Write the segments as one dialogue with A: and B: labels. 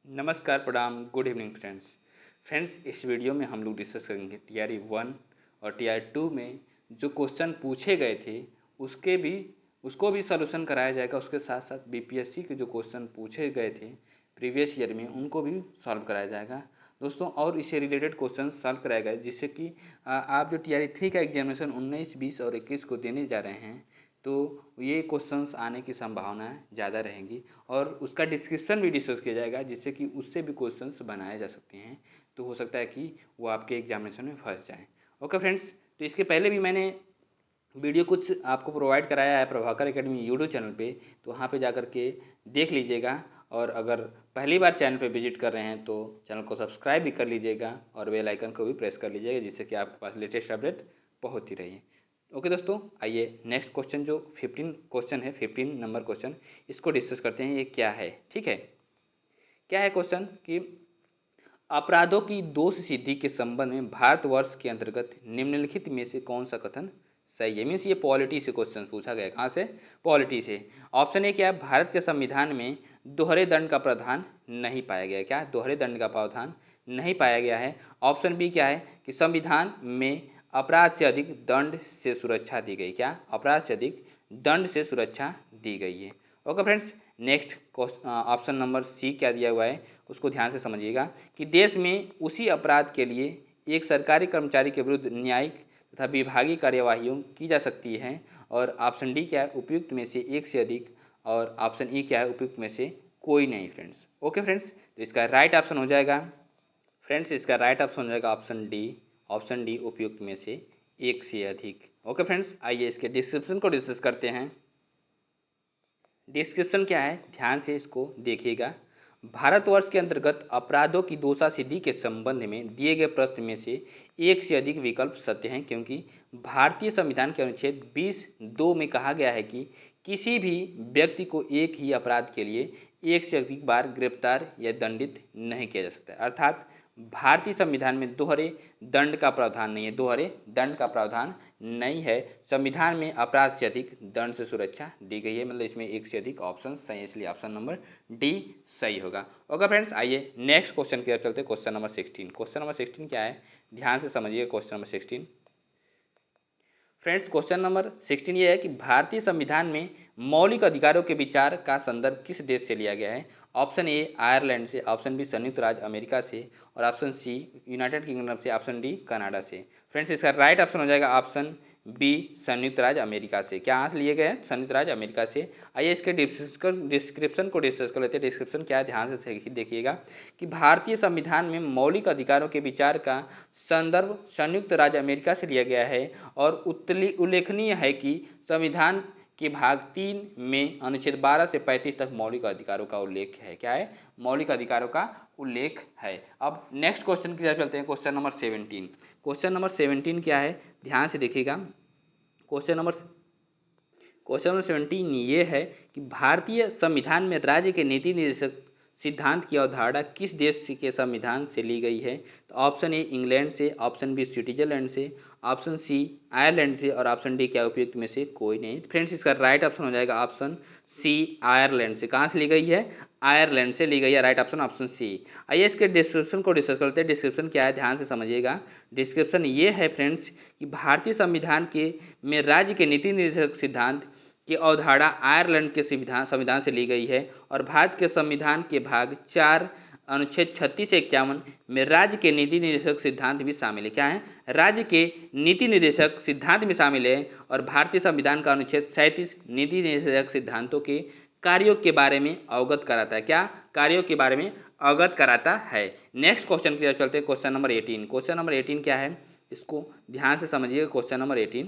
A: नमस्कार, प्रणाम, good evening friends. इस वीडियो में हम लोग डिस्कस करेंगे टीआरई 1 और टीआरई 2 में जो क्वेश्चन पूछे गए थे उसको भी सॉल्यूशन कराया जाएगा। उसके साथ साथ बीपीएससी के जो क्वेश्चन पूछे गए थे प्रीवियस ईयर में उनको भी सॉल्व कराया जाएगा दोस्तों, और इससे रिलेटेड क्वेश्चन सॉल्व कराया गया जिससे कि आप जो टीआरई 3 का एग्जामिनेशन 19, 20 और 21 को देने जा रहे हैं तो ये क्वेश्चंस आने की संभावनाएं ज़्यादा रहेंगी और उसका डिस्क्रिप्शन भी डिस्कस किया जाएगा जिससे कि उससे भी क्वेश्चंस बनाए जा सकते हैं। तो हो सकता है कि वो आपके एग्जामिनेशन में फंस जाएं। ओके फ्रेंड्स, तो इसके पहले भी मैंने वीडियो कुछ आपको प्रोवाइड कराया है प्रभाकर एकेडमी यूट्यूब चैनल पे, तो वहाँ पे जाकर के देख लीजिएगा। और अगर पहली बार चैनल पे विजिट कर रहे हैं तो चैनल को सब्सक्राइब भी कर लीजिएगा और बेल आइकन को भी प्रेस कर लीजिएगा जिससे कि आपके पास लेटेस्ट अपडेट पहुँचती रही। ओके दोस्तों, आइए नेक्स्ट क्वेश्चन जो 15 क्वेश्चन है, 15 नंबर क्वेश्चन, इसको डिस्कस करते हैं। ये क्या है, ठीक है। क्या है क्वेश्चन कि अपराधों की दोष सिद्धि के संबंध में भारतवर्ष के अंतर्गत निम्नलिखित में से कौन सा कथन सही है। मीन्स ये पॉलिटी से क्वेश्चन पूछा गया। कहाँ से? पॉलिटी से। ऑप्शन ए क्या है, भारत के संविधान में दोहरे दंड का प्रावधान नहीं पाया गया। क्या? दोहरे दंड का प्रावधान नहीं पाया गया है। ऑप्शन बी क्या है कि संविधान में अपराध से अधिक दंड से सुरक्षा दी गई। क्या? अपराध से अधिक दंड से सुरक्षा दी गई है। Okay friends, next option number C क्या दिया हुआ है उसको ध्यान से समझिएगा कि देश में उसी अपराध के लिए एक सरकारी कर्मचारी के विरुद्ध न्यायिक तथा विभागीय कार्यवाहियों की जा सकती है। और ऑप्शन डी क्या है, उपयुक्त में से एक से अधिक। और ऑप्शन ई क्या है, उपयुक्त में से कोई नहीं फ्रेंड्स। ओके फ्रेंड्स, तो इसका राइट ऑप्शन हो जाएगा फ्रेंड्स, इसका राइट ऑप्शन हो जाएगा ऑप्शन डी। ऑप्शन डी, उपयुक्त में से एक से अधिक। ओके फ्रेंड्स, आइए इसके डिस्क्रिप्शन को डिस्कस करते हैं। डिस्क्रिप्शन क्या है, ध्यान से इसको देखिएगा। भारतवर्ष के अंतर्गत अपराधों की दोषा सिद्धि के संबंध में दिए गए प्रश्न में से एक से अधिक विकल्प सत्य हैं, क्योंकि भारतीय संविधान के अनुच्छेद 20(2) में कहा गया है कि किसी भी व्यक्ति को एक ही अपराध के लिए एक से अधिक बार गिरफ्तार या दंडित नहीं किया जा सकता। अर्थात भारतीय संविधान में दोहरे दंड का प्रावधान नहीं है। दोहरे दंड का प्रावधान नहीं है। संविधान में अपराध से अधिक दंड से सुरक्षा दी गई है। मतलब इसमें एक से अधिक ऑप्शन सही है, इसलिए ऑप्शन नंबर डी सही होगा। ओके फ्रेंड्स, आइए नेक्स्ट क्वेश्चन की तरफ चलते हैं। Question number 16। क्वेश्चन नंबर 16 क्या है, ध्यान से समझिए। Question number 16 friends, question number 16 ये है कि भारतीय संविधान में मौलिक अधिकारों के विचार का संदर्भ किस देश से लिया गया है। ऑप्शन ए आयरलैंड से, ऑप्शन बी संयुक्त राज्य अमेरिका से, और ऑप्शन सी यूनाइटेड किंगडम से, ऑप्शन डी कनाडा से। फ्रेंड्स, इसका राइट ऑप्शन हो जाएगा ऑप्शन बी संयुक्त राज्य अमेरिका से। क्या यहाँ से लिए गए हैं? संयुक्त राज्य अमेरिका से। आइए इसके डिस्क्रिप्शन को डिस्कस कर लेते हैं। डिस्क्रिप्शन क्या है, ध्यान से देखिएगा कि भारतीय संविधान में मौलिक अधिकारों के विचार का संदर्भ संयुक्त राज्य अमेरिका से लिया गया है। और उल्लेखनीय है कि संविधान के भाग 3 में अनुच्छेद 12 से 35 तक मौलिक अधिकारों का उल्लेख है। क्या है? मौलिक अधिकारों का उल्लेख है। अब नेक्स्ट क्वेश्चन की तरफ चलते हैं। Question number 17। क्वेश्चन नंबर 17 क्या है, ध्यान से देखिएगा। क्वेश्चन नंबर 17 ये है कि भारतीय संविधान में राज्य के नीति निर्देशक सिद्धांत की अवधारणा किस देश के संविधान से ली गई है। तो ऑप्शन ए इंग्लैंड से, ऑप्शन बी स्विट्जरलैंड से, ऑप्शन सी आयरलैंड से, और ऑप्शन डी क्या उपयुक्त में से कोई नहीं। फ्रेंड्स, इसका राइट ऑप्शन हो जाएगा ऑप्शन सी आयरलैंड से। कहाँ से ली गई है? आयरलैंड से ली गई है। Right option option C. आइए इसके डिस्क्रिप्शन को डिस्कस करते हैं। डिस्क्रिप्शन क्या है, ध्यान से समझिएगा। डिस्क्रिप्शन ये है फ्रेंड्स कि भारतीय संविधान के में राज्य के नीति निर्देशक सिद्धांत की अवधारणा आयरलैंड के संविधान से ली गई है। और भारत के संविधान के भाग 4 अनुच्छेद 36 से 51 में राज्य के नीति निर्देशक सिद्धांत भी शामिल है। क्या है? राज्य के नीति निर्देशक सिद्धांत में शामिल है। और भारतीय संविधान का अनुच्छेद 37 नीति निर्देशक सिद्धांतों के कार्यों के बारे में अवगत कराता है। क्या? कार्यों के बारे में अवगत कराता है। नेक्स्ट क्वेश्चन की तरफ चलते हैं। Question number 18। क्वेश्चन नंबर 18 क्या है, इसको ध्यान से समझिएगा। क्वेश्चन नंबर 18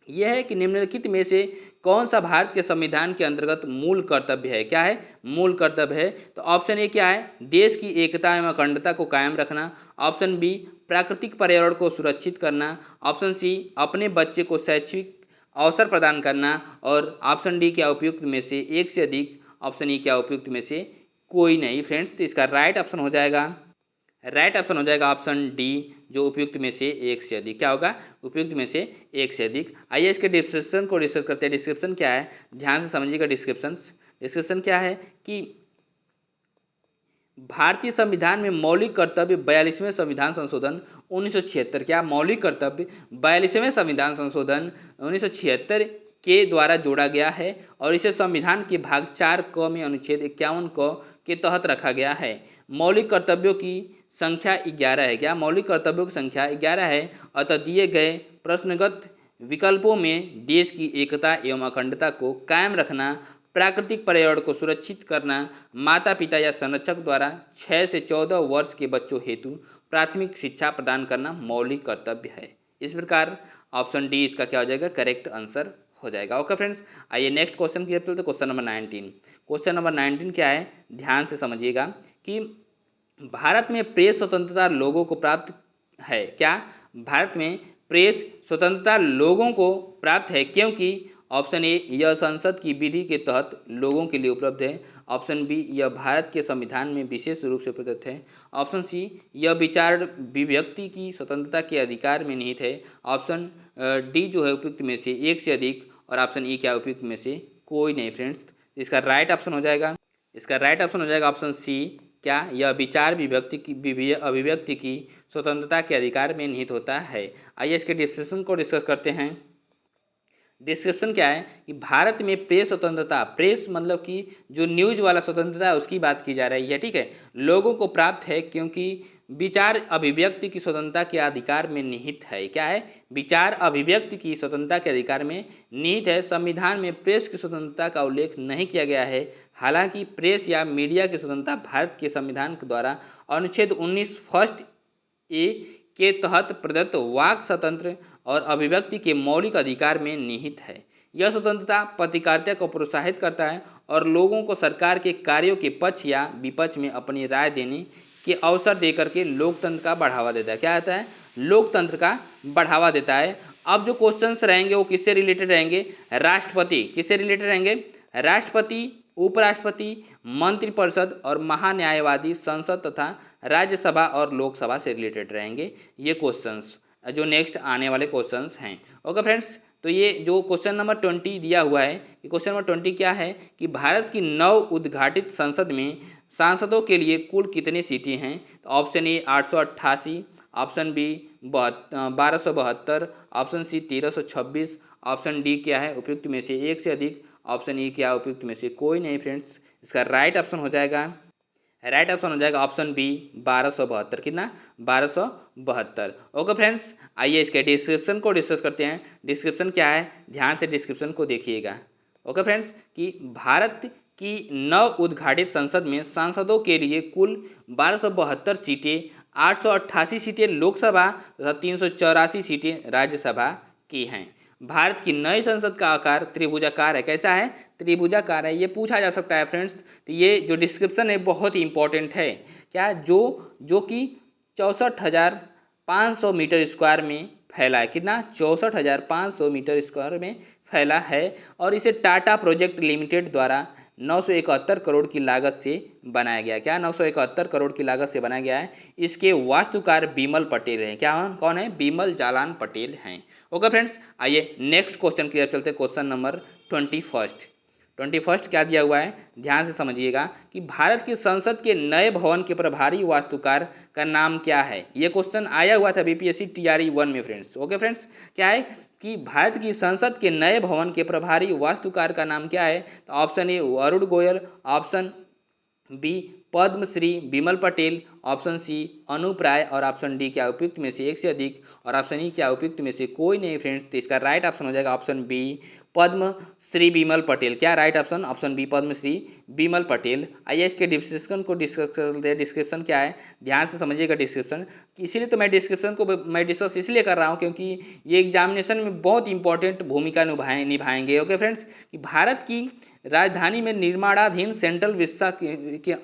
A: यह है कि निम्नलिखित में से कौन सा भारत के संविधान के अंतर्गत मूल कर्तव्य है। क्या है? मूल कर्तव्य है। तो ऑप्शन ए क्या है, देश की एकता एवं अखंडता को कायम रखना। ऑप्शन बी प्राकृतिक पर्यावरण को सुरक्षित करना। ऑप्शन सी अपने बच्चे को शैक्षिक अवसर प्रदान करना। और ऑप्शन डी क्या उपयुक्त में से एक से अधिक। ऑप्शन ई क्या उपयुक्त में से कोई नहीं। फ्रेंड्स, तो इसका राइट ऑप्शन हो जाएगा ऑप्शन डी, जो उपयुक्त में से एक से अधिक। क्या होगा? उपयुक्त में से एक से अधिक। आइए इसके डिस्क्रिप्शन को डिस्कस करते हैं। डिस्क्रिप्शन क्या है, ध्यान से समझिएगा। डिस्क्रिप्शन क्या है कि भारतीय संविधान में मौलिक कर्तव्य 42वें संविधान संशोधन 1976, क्या मौलिक कर्तव्य 42वें संविधान संशोधन 1976 के द्वारा जोड़ा गया है और इसे संविधान के भाग 4 क में अनुच्छेद 51 क के तहत रखा गया है। मौलिक कर्तव्यों की संख्या 11 है, क्या मौलिक कर्तव्यों की संख्या 11 है। अतः दिए गए प्रश्नगत विकल्पों में देश की एकता एवं अखंडता को कायम रखना, प्राकृतिक पर्यावरण को सुरक्षित करना, माता पिता या संरक्षक द्वारा 6 से 14 वर्ष के बच्चों हेतु प्राथमिक शिक्षा प्रदान करना मौलिक कर्तव्य है। इस प्रकार ऑप्शन डी इसका क्या हो जाएगा, करेक्ट आंसर हो जाएगा। ओके फ्रेंड्स, आइए नेक्स्ट क्वेश्चन की तरफ चलते। Question number 19। क्वेश्चन नंबर 19 क्या है, ध्यान से समझिएगा कि भारत में प्रेस स्वतंत्रता लोगों को प्राप्त है, क्या भारत में प्रेस स्वतंत्रता लोगों को प्राप्त है क्योंकि ऑप्शन ए यह संसद की विधि के तहत लोगों के लिए उपलब्ध है। ऑप्शन बी यह भारत के संविधान में विशेष रूप से प्रदत्त है। ऑप्शन सी यह विचार विव्यक्ति की स्वतंत्रता के अधिकार में निहित है। ऑप्शन डी जो है उपयुक्त में से एक से अधिक, और ऑप्शन ई क्या उपयुक्त में से कोई नहीं। फ्रेंड्स, इसका राइट ऑप्शन हो जाएगा, इसका राइट ऑप्शन हो जाएगा ऑप्शन सी, क्या यह विचार अभिव्यक्ति की स्वतंत्रता के अधिकार में निहित होता है। आइए इसके डिस्क्रिप्शन को डिस्कस करते हैं। डिस्क्रिप्शन क्या है कि भारत में प्रेस स्वतंत्रता, प्रेस मतलब कि जो न्यूज वाला स्वतंत्रता है उसकी बात की जा रही है, ठीक है, लोगों को प्राप्त है क्योंकि विचार अभिव्यक्ति की स्वतंत्रता के अधिकार में निहित है। क्या है, विचार अभिव्यक्ति की स्वतंत्रता के अधिकार में निहित है। संविधान में प्रेस की स्वतंत्रता का उल्लेख नहीं किया गया है। हालांकि प्रेस या मीडिया की स्वतंत्रता भारत के संविधान के द्वारा अनुच्छेद 19 फर्स्ट ए के तहत प्रदत्त वाक स्वतंत्र और अभिव्यक्ति के मौलिक अधिकार में निहित है। यह स्वतंत्रता पत्रकारिता को प्रोत्साहित करता है और लोगों को सरकार के कार्यों के पक्ष या विपक्ष में अपनी राय देने के अवसर देकर के लोकतंत्र का बढ़ावा देता है। क्या आता है, लोकतंत्र का बढ़ावा देता है। अब जो क्वेश्चंस रहेंगे वो किससे रिलेटेड रहेंगे, राष्ट्रपति, किससे रिलेटेड रहेंगे, राष्ट्रपति, उपराष्ट्रपति, मंत्रिपरिषद और महान्यायवादी संसद तथा राज्यसभा और लोकसभा से रिलेटेड रहेंगे ये क्वेश्चंस जो नेक्स्ट आने वाले क्वेश्चंस हैं। ओके फ्रेंड्स, तो ये जो क्वेश्चन नंबर 20 दिया हुआ है, क्वेश्चन नंबर 20 क्या है कि भारत की नव उद्घाटित संसद में सांसदों के लिए कुल कितनी सीटें हैं। तो option A 888, option B 1272, option C 1326, option D क्या है उपयुक्त में से एक से अधिक, ऑप्शन ई क्या उपयुक्त में से कोई नहीं। फ्रेंड्स, इसका राइट ऑप्शन हो जाएगा, राइट ऑप्शन हो जाएगा ऑप्शन बी 1272, कितना 1272। ओके फ्रेंड्स, आइए इसके डिस्क्रिप्शन को डिस्कस करते हैं। डिस्क्रिप्शन क्या है, ध्यान से डिस्क्रिप्शन को देखिएगा। ओके फ्रेंड्स, कि भारत की नव उद्घाटित संसद में सांसदों के लिए कुल 1272 सीटें, 888 सीटें लोकसभा तथा 384 सीटें राज्यसभा की हैं। भारत की नई संसद का आकार त्रिभुजाकार है। कैसा है, त्रिभुजाकार है। ये पूछा जा सकता है फ्रेंड्स, तो ये जो डिस्क्रिप्शन है बहुत ही इंपॉर्टेंट है। क्या, जो कि 64,500 मीटर स्क्वायर में फैला है। कितना, 64,500 मीटर स्क्वायर में फैला है और इसे टाटा प्रोजेक्ट लिमिटेड द्वारा 971 करोड़ की लागत से बनाया गया। क्या, 971 करोड़ की लागत से बनाया गया है। इसके वास्तुकार बिमल पटेल हैं। क्या, कौन है, बिमल जालान पटेल हैं। ओके फ्रेंड्स, आइए नेक्स्ट क्वेश्चन की तरफ चलते हैं। क्वेश्चन नंबर 21 क्या दिया हुआ है, ध्यान से समझिएगा कि भारत की संसद के नए भवन के प्रभारी वास्तुकार का नाम क्या है। ये क्वेश्चन आया हुआ था बीपीएससी टीआरई 1 में फ्रेंड्स। ओके फ्रेंड्स, क्या है कि भारत की संसद के नए भवन के प्रभारी वास्तुकार का नाम क्या है। तो option A Arun Goyal, option B Padmashri Bimal Patel, option C Anoop Rai और ऑप्शन डी क्या उपयुक्त में से एक से अधिक, और ऑप्शन ई क्या उपयुक्त में से कोई नहीं। फ्रेंड्स, तो इसका राइट ऑप्शन हो जाएगा ऑप्शन बी पद्मश्री बिमल पटेल। क्या right option, option B Padmashri Bimal Patel. आइए इसके डिस्क्रिप्शन को डिस्कस करते हैं। डिस्क्रिप्शन क्या है, ध्यान से समझिएगा डिस्क्रिप्शन। इसीलिए तो मैं डिस्क्रिप्शन को मैं डिस्कस इसलिए कर रहा हूँ क्योंकि ये एग्जामिनेशन में बहुत इंपॉर्टेंट भूमिका निभाएंगे। ओके फ्रेंड्स, कि भारत की राजधानी में निर्माणाधीन सेंट्रल विस्ता के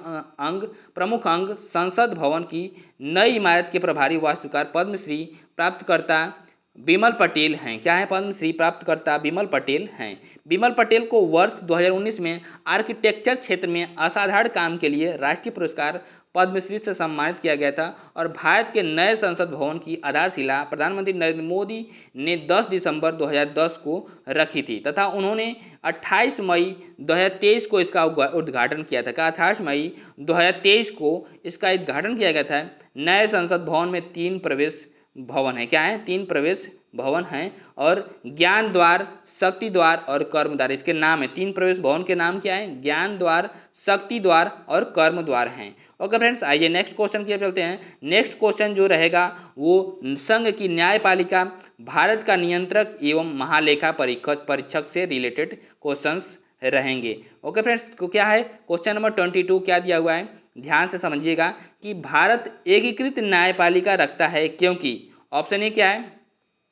A: प्रमुख अंग संसद भवन की नई इमारत के प्रभारी वास्तुकार पद्मश्री प्राप्तकर्ता बिमल पटेल हैं। क्या है, पद्मश्री प्राप्तकर्ता बिमल पटेल हैं। बिमल पटेल को वर्ष 2019 में आर्किटेक्चर क्षेत्र में असाधारण काम के लिए राष्ट्रीय पुरस्कार पद्मश्री से सम्मानित किया गया था और भारत के नए संसद भवन की आधारशिला प्रधानमंत्री नरेंद्र मोदी ने 10 दिसंबर 2010 को रखी थी तथा उन्होंने 28 मई 2023 को इसका उद्घाटन किया था। क्या 28 मई 2023 को इसका उद्घाटन किया गया था। नए संसद भवन में 3 प्रवेश भवन है। क्या है? 3 प्रवेश भवन हैं और ज्ञान द्वार, शक्ति द्वार और कर्म द्वार इसके नाम है। 3 प्रवेश भवन के नाम क्या है? ज्ञान द्वार, शक्ति द्वार और कर्म द्वार हैं। ओके फ्रेंड्स, आइए नेक्स्ट क्वेश्चन की ओर चलते हैं। नेक्स्ट क्वेश्चन जो रहेगा वो संघ की न्यायपालिका, भारत का नियंत्रक एवं महालेखा परीक्षक से रिलेटेड क्वेश्चंस रहेंगे। ओके फ्रेंड्स, तो क्या है क्वेश्चन नंबर 22 क्या दिया हुआ है, ध्यान से समझिएगा कि भारत एकीकृत न्यायपालिका रखता है क्योंकि ऑप्शन ए क्या है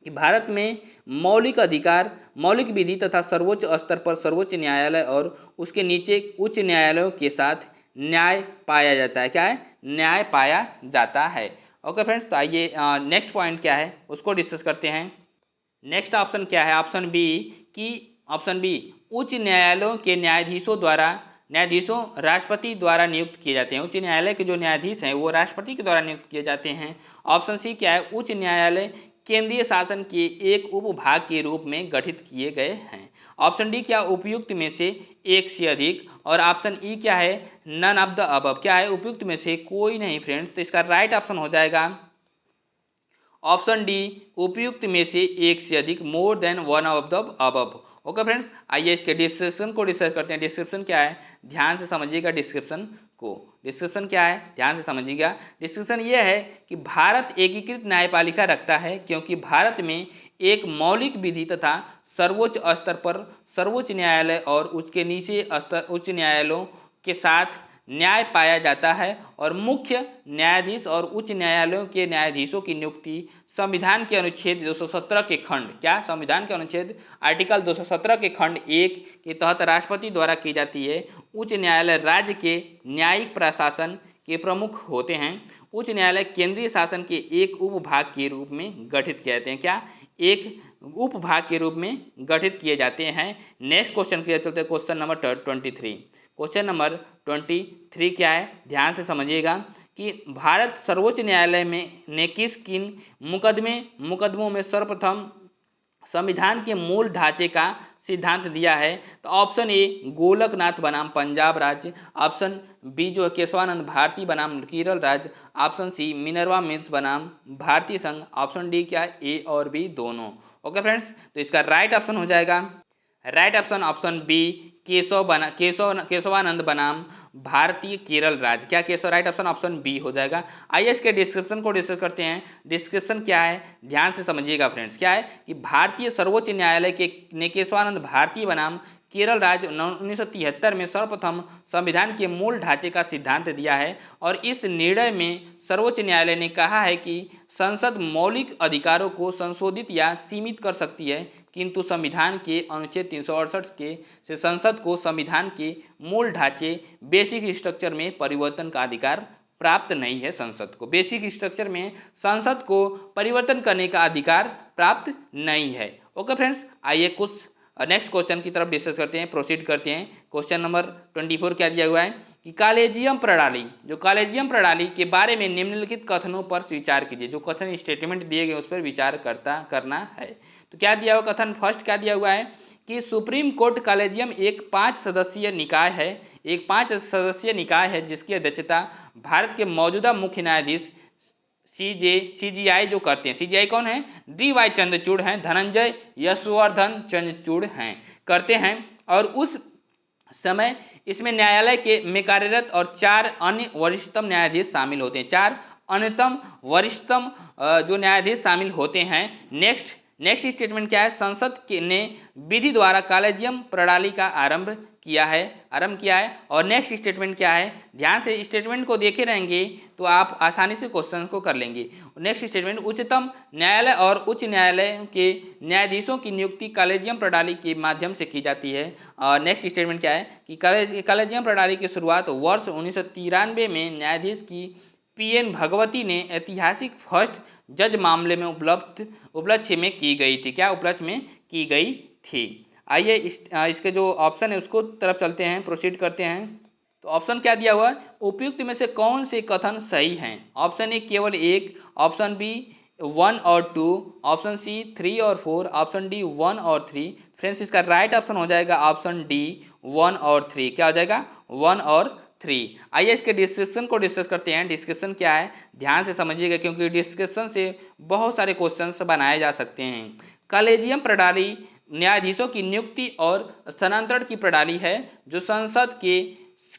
A: कि भारत में मौलिक अधिकार, मौलिक विधि तथा सर्वोच्च स्तर पर सर्वोच्च न्यायालय और उसके नीचे उच्च न्यायालयों के साथ न्याय पाया जाता है। क्या है? न्याय पाया जाता है। ओके फ्रेंड्स, तो आइए नेक्स्ट पॉइंट क्या है उसको डिस्कस करते हैं। नेक्स्ट ऑप्शन क्या है? ऑप्शन बी कि ऑप्शन बी उच्च न्यायालयों के न्यायाधीशों राष्ट्रपति द्वारा नियुक्त किए जाते हैं। उच्च न्यायालय के जो न्यायाधीश हैं वो राष्ट्रपति के द्वारा नियुक्त किए जाते हैं। ऑप्शन सी क्या है? उच्च न्यायालय केंद्रीय शासन के एक उपभाग के रूप में गठित किए गए हैं। ऑप्शन डी क्या? उपयुक्त में से एक से अधिक। और ऑप्शन ई क्या है? None of the above. क्या है? उपयुक्त में से कोई नहीं फ्रेंड्स। तो इसका राइट ऑप्शन हो जाएगा ऑप्शन डी, उपयुक्त में से एक से अधिक, more than one of the above. Okay friends, आइए इसके डिस्क्रिप्शन को डिस्कस करते हैं। डिस्क्रिप्शन क्या है? ध्यान से समझिएगा डिस्क्रिप्शन को। डिस्क्रिप्शन क्या है? ध्यान से समझिएगा। डिस्क्रिप्शन ये है कि भारत एकीकृत न्यायपालिका रखता है क्योंकि भारत में एक मौलिक विधि तथा सर्वोच्च स्तर पर सर्वोच्च न्यायालय और उसके नीचे स्तर उच्च न्यायालयों के साथ न्याय पाया जाता है और मुख्य न्यायाधीश और उच्च न्यायालयों के न्यायाधीशों की नियुक्ति संविधान के अनुच्छेद 217 के खंड क्या संविधान के अनुच्छेद आर्टिकल 217 के खंड 1 के तहत राष्ट्रपति द्वारा की जाती है। उच्च न्यायालय राज्य के न्यायिक प्रशासन के प्रमुख होते हैं। उच्च न्यायालय केंद्रीय शासन के एक उपभाग के रूप में गठित किए जाते हैं। क्या? एक उपभाग के रूप में गठित किए जाते हैं। नेक्स्ट क्वेश्चन की चलते हैं। Question number 23। क्वेश्चन नंबर 23 क्या है? ध्यान से समझिएगा कि भारत सर्वोच्च न्यायालय में ने किन मुकदमों में सर्वप्रथम संविधान के मूल ढांचे का सिद्धांत दिया है। तो ऑप्शन ए गोलकनाथ बनाम पंजाब राज्य, ऑप्शन बी जो केशवानंद भारती बनाम केरल राज्य, ऑप्शन सी मिनर्वा मिल्स बनाम भारतीय संघ, ऑप्शन डी क्या? ए और बी दोनों। ओके फ्रेंड्स, तो इसका राइट ऑप्शन हो जाएगा राइट ऑप्शन बी केशवानंद बनाम भारतीय केरल राज्य। क्या राइट ऑप्शन बी हो जाएगा। आइए इसके डिस्क्रिप्शन को डिस्कस करते हैं। डिस्क्रिप्शन क्या है? ध्यान से समझिएगा फ्रेंड्स। क्या है कि भारतीय सर्वोच्च न्यायालय के ने केशवानंद भारती बनाम केरल राज्य 1973 में सर्वप्रथम संविधान के मूल ढांचे का सिद्धांत दिया है और इस निर्णय में सर्वोच्च न्यायालय ने कहा है कि संसद मौलिक अधिकारों को संशोधित या सीमित कर सकती है किंतु संविधान के अनुच्छेद 368 के से संसद को संविधान के मूल ढांचे बेसिक स्ट्रक्चर में परिवर्तन का अधिकार प्राप्त नहीं है। संसद को बेसिक स्ट्रक्चर में संसद को परिवर्तन करने का अधिकार प्राप्त नहीं है। ओके फ्रेंड्स, आइए कुछ नेक्स्ट क्वेश्चन की तरफ डिस्कस करते हैं, प्रोसीड करते हैं। क्वेश्चन नंबर 24 क्या दिया हुआ है कि कॉलेजियम प्रणाली के बारे में निम्नलिखित कथनों पर विचार कीजिए। जो कथन स्टेटमेंट दिए गए उस पर विचार करना है। तो क्या दिया हुआ कथन? फर्स्ट क्या दिया हुआ है कि सुप्रीम कोर्ट कॉलेजियम एक 5 सदस्यीय निकाय है जिसकी अध्यक्षता भारत के मौजूदा मुख्य न्यायाधीश CJI जो करते हैं। CJI कौन है? DY चंद्रचूड़ हैं, धनंजय यशवर्धन चंद्रचूड़ हैं करते हैं। और उस समय इसमें न्यायालय के में कार्यरत और 4 अन्य वरिष्ठतम न्यायाधीश शामिल होते हैं। 4 अन्यतम वरिष्ठतम जो न्यायाधीश शामिल होते हैं। नेक्स्ट स्टेटमेंट क्या है? संसद ने विधि द्वारा कॉलेजियम प्रणाली का आरंभ किया है। और नेक्स्ट स्टेटमेंट क्या है? ध्यान से स्टेटमेंट को देखे रहेंगे तो आप आसानी से क्वेश्चन को कर लेंगे। नेक्स्ट स्टेटमेंट, उच्चतम न्यायालय और उच्च न्यायालय के न्यायाधीशों की नियुक्ति कॉलेजियम प्रणाली के माध्यम से की जाती है। और नेक्स्ट स्टेटमेंट क्या है कि कॉलेजियम प्रणाली की शुरुआत वर्ष 1993 में न्यायाधीश की PN भगवती ने ऐतिहासिक फर्स्ट जज मामले में उपलक्ष्य में की गई थी। क्या उपलक्ष्य में की गई थी? आइए इसके जो ऑप्शन है उसको तरफ चलते हैं, प्रोसीड करते हैं। तो ऑप्शन क्या दिया हुआ है? उपयुक्त में से कौन से कथन सही हैं? ऑप्शन ए केवल 1, ऑप्शन बी 1 और 2, ऑप्शन सी 3 और 4, ऑप्शन डी 1 और 3। फ्रेंड्स इसका राइट ऑप्शन हो जाएगा ऑप्शन डी 1 और 3। क्या हो जाएगा 1 और 3। आइए इसके डिस्क्रिप्शन को डिस्कस करते हैं। डिस्क्रिप्शन क्या है ध्यान से समझिएगा, क्योंकि डिस्क्रिप्शन से बहुत सारे क्वेश्चंस बनाए जा सकते हैं। कॉलेजियम प्रणाली न्यायाधीशों की नियुक्ति और स्थानांतरण की प्रणाली है जो संसद के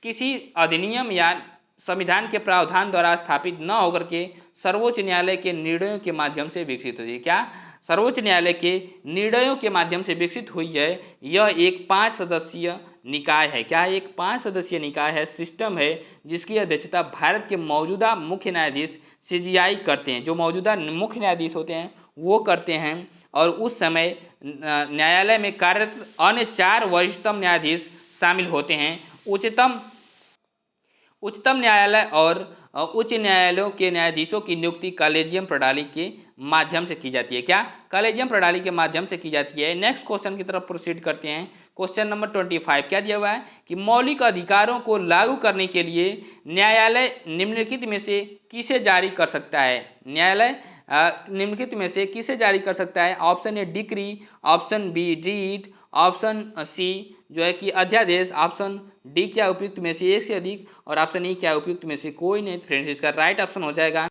A: किसी अधिनियम या संविधान के प्रावधान द्वारा स्थापित न होकर के सर्वोच्च न्यायालय के निर्णयों के माध्यम से विकसित हुई है। क्या सर्वोच्च न्यायालय के निर्णयों के माध्यम से विकसित हुई है। यह एक 5 सदस्यीय निकाय है। क्या एक 5 सदस्यीय निकाय है, सिस्टम है, जिसकी अध्यक्षता भारत के मौजूदा मुख्य न्यायाधीश सीजीआई करते हैं। जो मौजूदा मुख्य न्यायाधीश होते हैं वो करते हैं, और उस समय न्यायालय में कार्यरत अन्य 4 वरिष्ठतम न्यायाधीश शामिल होते हैं। उच्चतम न्यायालय और उच्च न्यायालयों के न्यायाधीशों की नियुक्ति कॉलेजियम प्रणाली के माध्यम से की जाती है। क्या कॉलेजियम प्रणाली के माध्यम से की जाती है। नेक्स्ट क्वेश्चन की तरफ प्रोसीड करते हैं। क्वेश्चन नंबर 25 क्या दिया हुआ है कि मौलिक अधिकारों को लागू करने के लिए न्यायालय निम्नलिखित में से किसे जारी कर सकता है। न्यायालय निम्नलिखित में से किसे जारी कर सकता है। Option A decree, option B writ, option C जो है कि अध्यादेश, ऑप्शन डी क्या उपयुक्त में से एक से अधिक, और ऑप्शन ई क्या उपयुक्त में से कोई नहीं। फ्रेंड्स इसका राइट ऑप्शन हो जाएगा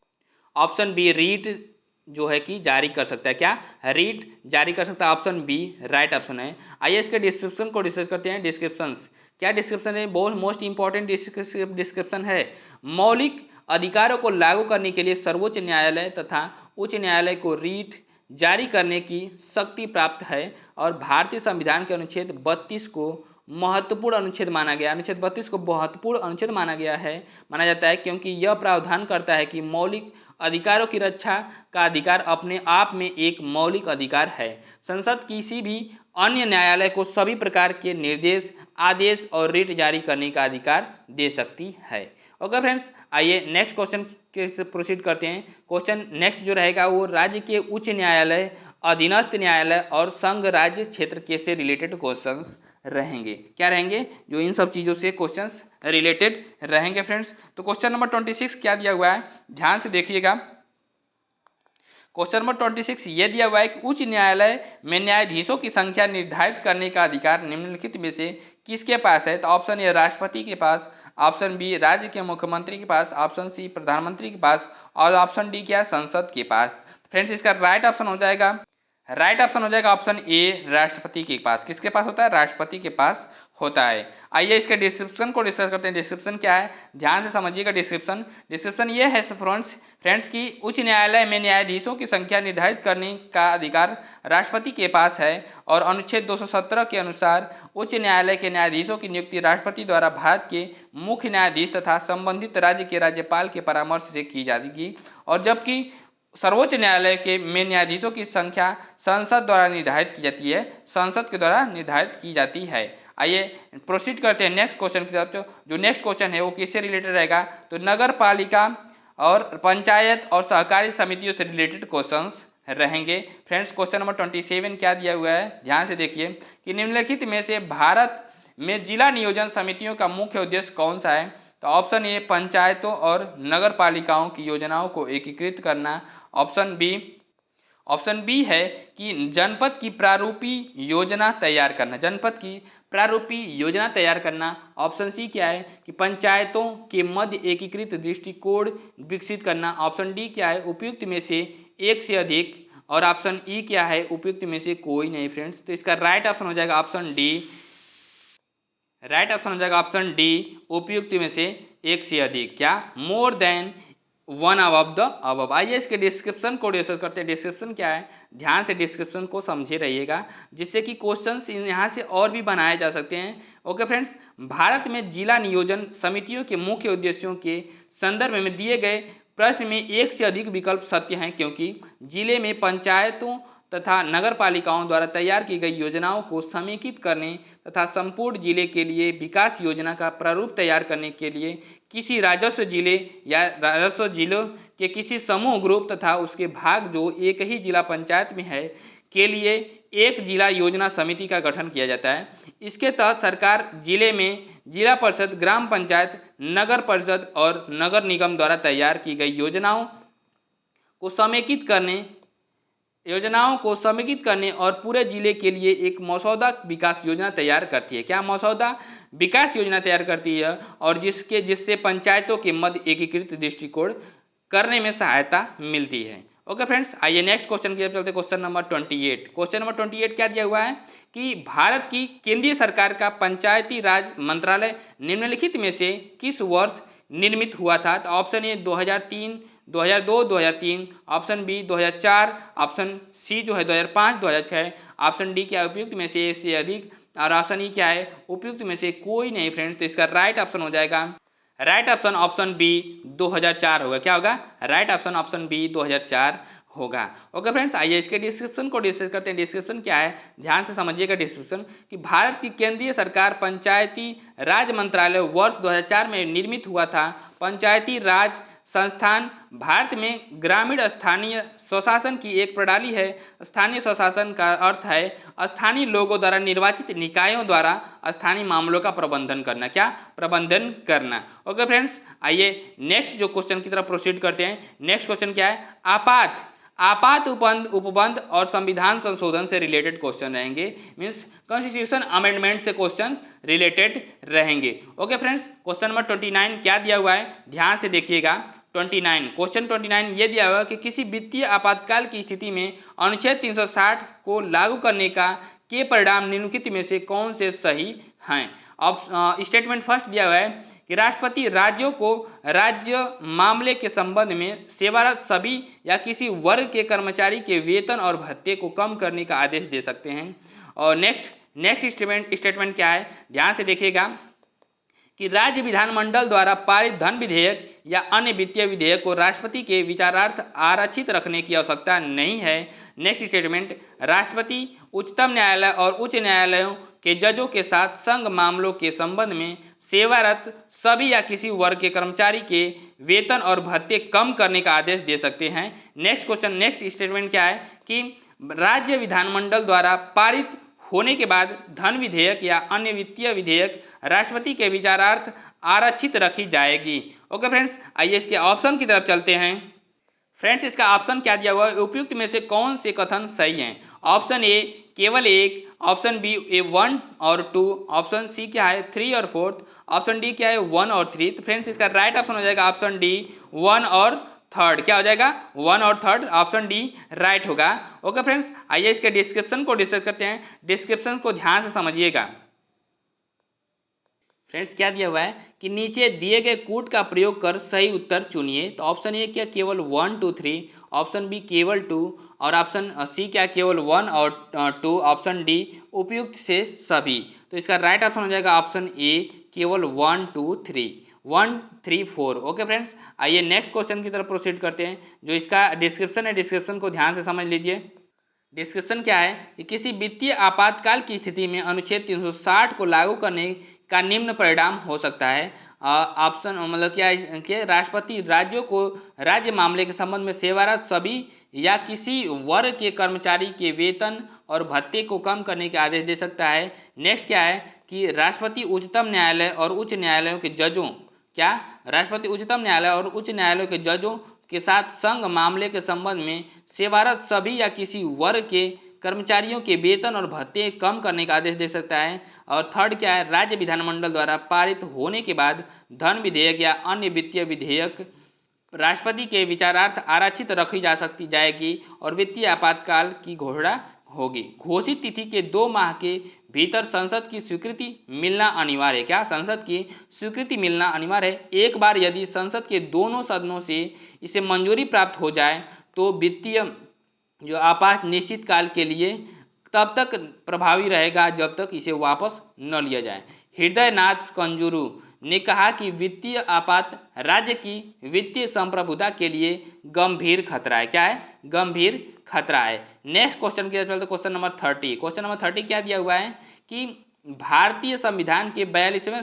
A: ऑप्शन बी रीट जो है कि जारी कर सकता है। क्या रीट जारी कर सकता है, ऑप्शन बी राइट ऑप्शन है। आइए इसके डिस्क्रिप्शन को डिस्कस करते हैं। डिस्क्रिप्शंस क्या डिस्क्रिप्शन है, बहुत मोस्ट इंपॉर्टेंट डिस्क्रिप्शन है। मौलिक अधिकारों को लागू करने के लिए सर्वोच्च न्यायालय तथा उच्च न्यायालय को रीट जारी करने की शक्ति प्राप्त है, और भारतीय संविधान के अनुच्छेद 32 को महत्वपूर्ण अनुच्छेद माना गया। अनुच्छेद 32 को महत्वपूर्ण अनुच्छेद माना गया है, माना जाता है, क्योंकि यह प्रावधान करता है कि मौलिक अधिकारों की रक्षा का अधिकार अपने आप में एक मौलिक अधिकार है। संसद किसी भी अन्य न्यायालय को सभी प्रकार के निर्देश, आदेश और रिट जारी करने का अधिकार दे सकती है। ओके फ्रेंड्स, आइए नेक्स्ट क्वेश्चन के प्रोसीड करते हैं। क्वेश्चन नेक्स्ट जो रहेगा वो राज्य के उच्च न्यायालय, अधीनस्थ न्यायालय और संघ राज्य क्षेत्र के से रिलेटेड क्वेश्चंस रहेंगे। क्या रहेंगे, जो इन सब चीजों से क्वेश्चंस रिलेटेड रहेंगे फ्रेंड्स। तो क्वेश्चन नंबर 26 क्या दिया हुआ है, ध्यान से देखिएगा। क्वेश्चन नंबर 26 ये दिया हुआ है कि उच्च न्यायालय में न्यायाधीशों की संख्या निर्धारित करने का अधिकार निम्नलिखित में से किसके पास है। तो ऑप्शन ए राष्ट्रपति के पास, ऑप्शन बी राज्य के मुख्यमंत्री के पास, ऑप्शन सी प्रधानमंत्री के पास, और ऑप्शन डी क्या संसद के पास। फ्रेंड्स इसका राइट ऑप्शन हो जाएगा ऑप्शन ए राष्ट्रपति के पास। किसके पास होता है, राष्ट्रपति के पास होता है। आइए इसके डिस्क्रिप्शन को डिस्कस करते हैं। डिस्क्रिप्शन क्या है, ध्यान से समझिएगा। डिस्क्रिप्शन ये है फ्रेंड्स की उच्च न्यायालय में न्यायाधीशों की संख्या निर्धारित करने का अधिकार राष्ट्रपति के पास है, और अनुच्छेद 217 के अनुसार उच्च न्यायालय के न्यायाधीशों की नियुक्ति राष्ट्रपति द्वारा भारत के मुख्य न्यायाधीश तथा संबंधित राज्य के राज्यपाल के परामर्श से की जाएगी, और जबकि सर्वोच्च न्यायालय के में न्यायाधीशों की संख्या संसद द्वारा निर्धारित की जाती है, संसद के द्वारा निर्धारित की जाती है। आइए प्रोसीड करते हैं नेक्स्ट क्वेश्चन की तरफ। जो नेक्स्ट क्वेश्चन है वो किससे रिलेटेड रहेगा, तो नगर पालिका और पंचायत और सहकारी समितियों से रिलेटेड क्वेश्चंस रहेंगे। फ्रेंड्स क्वेश्चन नंबर 27 क्या दिया हुआ है, ध्यान से देखिए कि निम्नलिखित में से भारत में जिला नियोजन समितियों का मुख्य उद्देश्य कौन सा है। तो ऑप्शन ए पंचायतों और नगर पालिकाओं की योजनाओं को एकीकृत करना, ऑप्शन बी है कि जनपद की प्रारूपी योजना तैयार करना, ऑप्शन सी क्या है कि पंचायतों के मध्य एकीकृत दृष्टिकोण विकसित करना, ऑप्शन डी क्या है उपयुक्त में से एक से अधिक, और ऑप्शन ई क्या है उपयुक्त में से कोई नहीं। फ्रेंड्स तो इसका राइट ऑप्शन हो जाएगा ऑप्शन डी उपयुक्त में से एक से अधिक। क्या more than one above the above. आइए इसके डिस्क्रिप्शन को डिस्कस करते हैं। डिस्क्रिप्शन क्या है, ध्यान से डिस्क्रिप्शन को समझे रहिएगा, जिससे कि क्वेश्चंस यहाँ से और भी बनाए जा सकते हैं। ओके फ्रेंड्स, भारत में जिला नियोजन समितियों के मुख्य उद्देश्यों के संदर्भ में दिए गए प्रश्न में एक से अधिक विकल्प सत्य हैं, क्योंकि जिले में पंचायतों तथा नगर पालिकाओं द्वारा तैयार की गई योजनाओं को समेकित करने तथा संपूर्ण जिले के लिए विकास योजना का प्रारूप तैयार करने के लिए किसी राजस्व जिले या राजस्व जिलों के किसी समूह ग्रुप तथा उसके भाग जो एक ही जिला पंचायत में है के लिए एक जिला योजना समिति का गठन किया जाता है। इसके तहत सरकार जिले में जिला परिषद, ग्राम पंचायत, नगर परिषद और नगर निगम द्वारा तैयार की गई योजनाओं को समेकित करने योजनाओं को समेकित करने और पूरे जिले के लिए एक मसौदा विकास योजना तैयार करती है। क्या मसौदा विकास योजना तैयार करती है और जिससे पंचायतों के मध्य एकीकृत दृष्टिकोण करने में सहायता मिलती है। ओके फ्रेंड्स, आइए नेक्स्ट क्वेश्चन की तरफ चलते हैं। Question number 28। क्वेश्चन नंबर 28 क्या दिया हुआ है कि भारत की केंद्रीय सरकार का पंचायती राज मंत्रालय निम्नलिखित में से किस वर्ष निर्मित हुआ था? तो option A 2003, 2002, 2003, option B 2004, option C जो है 2005, 2006, ऑप्शन डी क्या उपयुक्त में से अधिक, और ऑप्शन ई क्या है उपयुक्त में से कोई नहीं फ्रेंड्स। तो इसका राइट ऑप्शन हो जाएगा, राइट ऑप्शन ऑप्शन बी 2004 होगा। क्या होगा? राइट ऑप्शन ऑप्शन बी 2004 होगा। ओके फ्रेंड्स, आइए इसके डिस्क्रिप्शन को डिस्कस करते हैं। डिस्क्रिप्शन क्या है, ध्यान से समझिएगा डिस्क्रिप्शन कि भारत की केंद्रीय सरकार पंचायती राज मंत्रालय वर्ष 2004 में निर्मित हुआ था। पंचायती राज संस्थान भारत में ग्रामीण स्थानीय स्वशासन की एक प्रणाली है। स्थानीय स्वशासन का अर्थ है स्थानीय लोगों द्वारा निर्वाचित निकायों द्वारा स्थानीय मामलों का प्रबंधन करना। क्या? प्रबंधन करना। ओके फ्रेंड्स, आइए नेक्स्ट जो क्वेश्चन की तरफ प्रोसीड करते हैं। नेक्स्ट क्वेश्चन क्या है? आपात उपबंध और संविधान संशोधन से रिलेटेड क्वेश्चन रहेंगे, मीन्स कॉन्स्टिट्यूशन अमेंडमेंट से क्वेश्चन रिलेटेड रहेंगे। ओके फ्रेंड्स, क्वेश्चन नंबर 29 क्या दिया हुआ है, ध्यान से देखिएगा। 29 क्वेश्चन 29 ये दिया हुआ है कि किसी वित्तीय आपातकाल की स्थिति में अनुच्छेद 360 को लागू करने के परिणाम निम्नलिखित में से कौन से सही हैं? स्टेटमेंट फर्स्ट दिया हुआ है कि राष्ट्रपति राज्यों को राज्य मामले के संबंध में सेवारत सभी या किसी वर्ग के कर्मचारी के वेतन और भत्ते को कम करने का आदेश दे सकते हैं। और नेक्स्ट स्टेटमेंट क्या है, ध्यान से देखिएगा कि राज्य विधानमंडल द्वारा पारित धन विधेयक या अन्य वित्तीय विधेयक को राष्ट्रपति के विचारार्थ आरक्षित रखने की आवश्यकता नहीं है। नेक्स्ट स्टेटमेंट, राष्ट्रपति उच्चतम न्यायालय और उच्च न्यायालयों के जजों के साथ संघ मामलों के संबंध में सेवारत सभी या किसी वर्ग के कर्मचारी के वेतन और भत्ते कम करने का आदेश दे सकते हैं। नेक्स्ट स्टेटमेंट क्या है कि राज्य विधानमंडल द्वारा पारित होने के बाद धन विधेयक या अन्य वित्तीय विधेयक राष्ट्रपति के विचारार्थ आरक्षित रखी जाएगी। ओके फ्रेंड्स, आइए इसके ऑप्शन की तरफ चलते हैं। फ्रेंड्स, इसका ऑप्शन क्या दिया हुआ है, उपयुक्त में से कौन से कथन सही हैं? ऑप्शन ए केवल एक, ऑप्शन बी ए 1 और 2, ऑप्शन सी क्या है 3 और 4, ऑप्शन डी क्या है 1 और 3। तो फ्रेंड्स इसका राइट ऑप्शन हो जाएगा ऑप्शन डी 1 और 3। क्या हो जाएगा? 1 और 3, ऑप्शन डी राइट होगा। ओके फ्रेंड्स, आइए इसके डिस्क्रिप्शन को डिस्कस करते हैं। डिस्क्रिप्शन को ध्यान से समझिएगा। फ्रेंड्स क्या दिया हुआ है कि नीचे दिए गए कूट का प्रयोग कर सही उत्तर चुनिए। तो ऑप्शन ए क्या केवल 1 2 3, ऑप्शन बी केवल 2, और ऑप्शन सी क्या केवल 1 और 2, ऑप्शन डी उपयुक्त से सभी। तो इसका राइट ऑप्शन हो जाएगा ऑप्शन ए केवल 1 2 3, 1 3 4। ओके फ्रेंड्स, आइए नेक्स्ट क्वेश्चन की तरफ प्रोसीड करते हैं। जो इसका डिस्क्रिप्शन है, डिस्क्रिप्शन को ध्यान से समझ लीजिए। डिस्क्रिप्शन क्या है कि किसी वित्तीय आपातकाल की स्थिति में अनुच्छेद 360 को लागू करने का निम्न परिणाम हो सकता है। ऑप्शन मतलब क्या है कि राष्ट्रपति राज्यों को राज्य मामले के संबंध में सेवारत सभी या किसी वर्ग के कर्मचारी के वेतन और भत्ते को कम करने के आदेश दे सकता है। नेक्स्ट क्या है कि राष्ट्रपति उच्चतम न्यायालय और उच्च न्यायालयों के जजों राष्ट्रपति उच्चतम न्यायालय और उच्च न्यायालयों के जजों के साथ संघ मामले के संबंध में सेवारत सभी या किसी वर्ग के कर्मचारियों के वेतन और भत्ते कम करने का आदेश दे सकता है। और थर्ड क्या है, राज्य विधानमंडल द्वारा पारित होने के बाद धन विधेयक या अन्य वित्तीय विधेयक राष्ट्रपति के विचारार्थ आरक्षित रखी जाएगी और वित्तीय आपातकाल की घोषणा होगी। घोषित तिथि के 2 माह के भीतर संसद की स्वीकृति मिलना अनिवार्य है। क्या? संसद की स्वीकृति मिलना अनिवार्य है। एक बार यदि संसद के दोनों सदनों से इसे मंजूरी प्राप्त हो जाए तो वित्तीय जो आपात निश्चित काल के लिए तब तक प्रभावी रहेगा जब तक इसे वापस न लिया जाए। हृदयनाथ कंजूरू ने कहा कि वित्तीय आपात राज्य की वित्तीय संप्रभुता के लिए गंभीर खतरा है। क्या है? गंभीर खतरा है। नेक्स्ट क्वेश्चन की तरफ चलते, क्वेश्चन नंबर 30। क्वेश्चन नंबर 30 क्या दिया हुआ है कि भारतीय संविधान के 42वें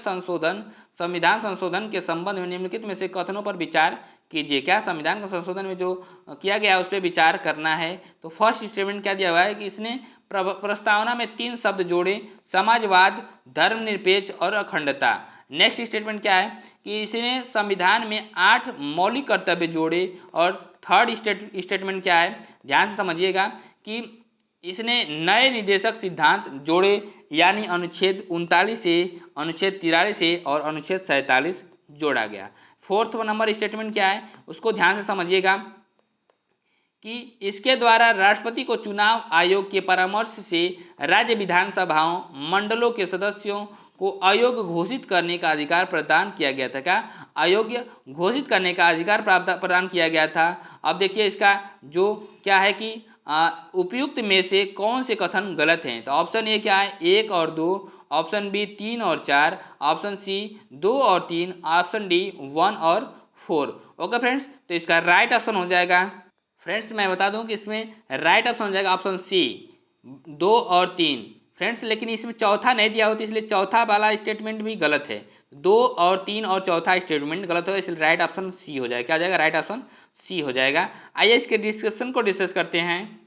A: संविधान संशोधन के संबंध में निम्नलिखित में से कथनों पर विचार कीजिए। क्या? संविधान का संशोधन में जो किया गया है उस पर विचार करना है। तो फर्स्ट स्टेटमेंट क्या दिया हुआ है कि इसने प्रस्तावना में 3 शब्द जोड़े, समाजवाद, धर्मनिरपेक्ष और अखंडता। नेक्स्ट स्टेटमेंट क्या है कि इसने संविधान में 8 मौलिक कर्तव्य जोड़े। और थर्ड स्टेटमेंट क्या है, ध्यान से समझिएगा कि इसने नए निर्देशक सिद्धांत जोड़े, यानी अनुच्छेद 39 से, अनुच्छेद 43 से और अनुच्छेद 47 जोड़ा गया। फोर्थ नंबर स्टेटमेंट क्या है उसको ध्यान से समझिएगा कि इसके द्वारा राष्ट्रपति को चुनाव आयोग के परामर्श से राज्य विधानसभाओं मंडलों के सदस्यों को अयोग्य घोषित करने का अधिकार प्रदान किया गया था। क्या अयोग्य घोषित करने का अधिकार प्रदान किया गया था। अब देखिए इसका जो क्या है कि उपयुक्त में से कौन से कथन गलत हैं। तो ऑप्शन ए क्या है 1 और 2, ऑप्शन बी 3 और 4, ऑप्शन सी 2 और 3, ऑप्शन डी 1 और 4। ओके फ्रेंड्स, तो इसका राइट ऑप्शन हो जाएगा फ्रेंड्स, मैं बता दूं कि इसमें राइट ऑप्शन हो जाएगा ऑप्शन सी 2 और 3 फ्रेंड्स। लेकिन इसमें चौथा नहीं दिया होता, इसलिए चौथा वाला स्टेटमेंट भी गलत है। 2 और 3 और चौथा स्टेटमेंट गलत हो, इसलिए राइट ऑप्शन सी हो जाएगा। क्या हो जाएगा? राइट ऑप्शन सी हो जाएगा। आइए इसके डिस्क्रिप्शन को डिस्कस करते हैं।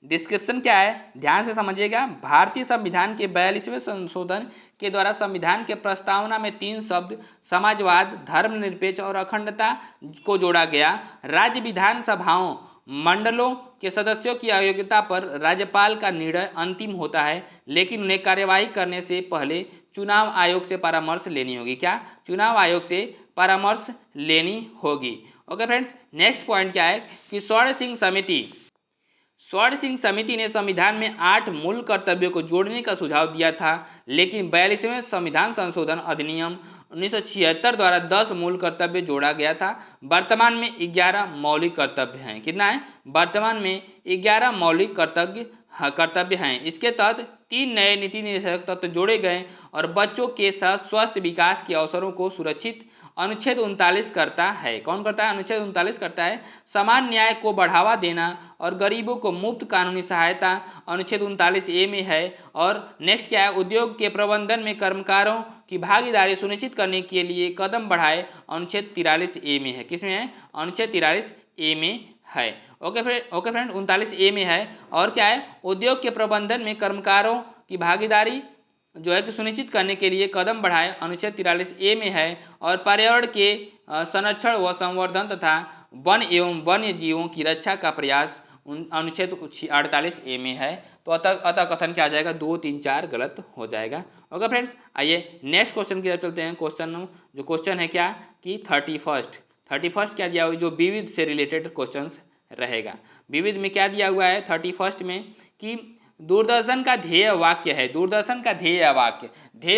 A: डिस्क्रिप्शन क्या है ध्यान से समझिएगा। भारतीय संविधान के 42वें संशोधन के द्वारा संविधान के प्रस्तावना में 3 शब्द समाजवाद, धर्मनिरपेक्ष और अखंडता को जोड़ा गया। राज्य विधानसभाओं मंडलों के सदस्यों की अयोग्यता पर राज्यपाल का निर्णय अंतिम होता है, लेकिन उन्हें कार्यवाही करने से पहले चुनाव आयोग से परामर्श लेनी होगी। क्या? चुनाव आयोग से परामर्श लेनी होगी। ओके फ्रेंड्स, नेक्स्ट पॉइंट क्या है कि स्वर्ण सिंह समिति ने संविधान में 8 मूल कर्तव्यों को जोड़ने का सुझाव दिया था, लेकिन 42वें संविधान संशोधन अधिनियम 1976 द्वारा 10 मूल कर्तव्य जोड़ा गया था। वर्तमान में 11 मौलिक कर्तव्य हैं। कितना है? वर्तमान में 11 मौलिक कर्तव्य हैं। इसके तहत 3 नए नीति निर्देशक तत्व जोड़े गए और बच्चों के साथ स्वस्थ विकास के अवसरों को सुरक्षित अनुच्छेद 39 करता है। कौन करता है? अनुच्छेद 39 करता है। समान न्याय को बढ़ावा देना और गरीबों को मुफ्त कानूनी सहायता अनुच्छेद 39A में है। और नेक्स्ट क्या है? उद्योग के प्रबंधन में कर्मकारों की भागीदारी सुनिश्चित करने के लिए कदम बढ़ाए अनुच्छेद 43A में है। किसमें है? अनुच्छेद 43A में है। ओके फ्रेंड, 39A में है। और क्या है? उद्योग के प्रबंधन में कर्मकारों की भागीदारी जो है कि सुनिश्चित करने के लिए कदम बढ़ाए अनुच्छेद 43A में है। और पर्यावरण के संरक्षण व संवर्धन तथा वन एवं वन्य जीवों की रक्षा का प्रयास अनुच्छेद 48A में है। तो अतः कथन क्या आ जाएगा? 2, 3, 4 गलत हो जाएगा। ओके फ्रेंड्स, आइए नेक्स्ट क्वेश्चन की तरफ चलते हैं। क्वेश्चन है क्या कि 31 क्या दिया हुआ है? जो विविध से रिलेटेड क्वेश्चन रहेगा। विविध में क्या दिया हुआ है 31 में कि दूरदर्शन का ध्येय वाक्य है। दूरदर्शन का ध्येय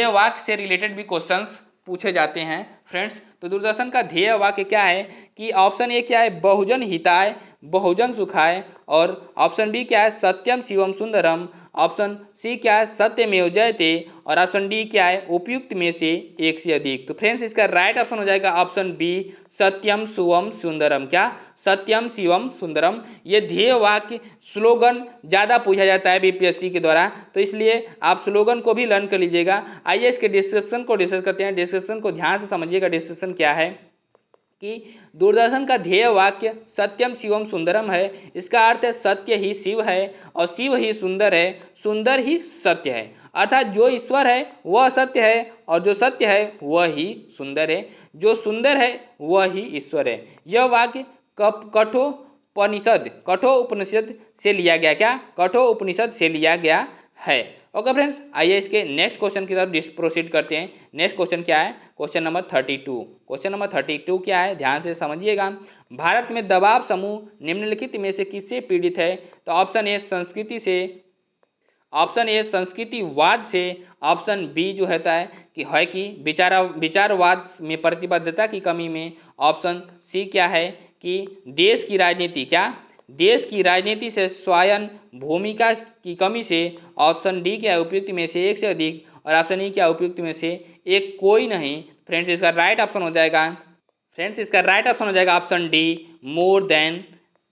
A: वाक्य से रिलेटेड भी क्वेश्चंस पूछे जाते हैं फ्रेंड्स। तो दूरदर्शन का ध्येय वाक्य क्या है कि ऑप्शन ए क्या है? बहुजन हिताय बहुजन सुखाय। और ऑप्शन बी क्या है? सत्यम शिवम सुंदरम। ऑप्शन सी क्या है? सत्यमेव जयते। और ऑप्शन डी क्या है? उपयुक्त में से एक से अधिक। तो फ्रेंड्स इसका राइट ऑप्शन हो जाएगा ऑप्शन बी सत्यम शिवम सुंदरम। क्या? सत्यम शिवम सुंदरम। ये ध्येय वाक्य स्लोगन ज़्यादा पूछा जाता है बीपीएससी के द्वारा, तो इसलिए आप स्लोगन को भी लर्न कर लीजिएगा। आइए इसके डिस्क्रिप्शन को डिस्कस करते हैं। डिस्क्रिप्शन को ध्यान से समझिएगा। डिस्क्रिप्शन क्या है कि दूरदर्शन का ध्येय वाक्य सत्यम शिवम सुंदरम है। इसका अर्थ है सत्य ही शिव है और शिव ही सुंदर है, सुंदर ही सत्य है। अर्थात जो ईश्वर है वह सत्य है और जो सत्य है वह ही सुंदर है, जो सुंदर है वह ही ईश्वर है। यह वाक्य कठोपनिषद से लिया गया। क्या? कठोपनिषद से लिया गया है। ओके फ्रेंड्स, आइए इसके नेक्स्ट क्वेश्चन की तरफ प्रोसीड करते हैं। नेक्स्ट क्वेश्चन क्या है? Question number 32। क्वेश्चन नंबर 32 क्या है? ध्यान से समझिएगा। भारत में दबाव समूह निम्नलिखित में से किससे पीड़ित है? तो ऑप्शन ए संस्कृतिवाद से। ऑप्शन बी जो होता है कि विचारवाद में प्रतिबद्धता की कमी में। ऑप्शन सी क्या है कि देश की राजनीति। क्या? देश की राजनीति से स्वायत्त भूमिका की कमी से। ऑप्शन डी क्या है? उपयुक्त में से एक से अधिक। और ऑप्शन ई क्या? उपयुक्त में से एक कोई नहीं। फ्रेंड्स इसका राइट ऑप्शन हो जाएगा option D more than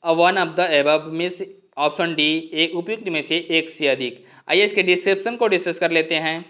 A: one of the above में से। ऑप्शन डी एक उपयुक्त में से एक से अधिक। आइए इसके डिस्क्रिप्शन को डिस्कस कर लेते हैं।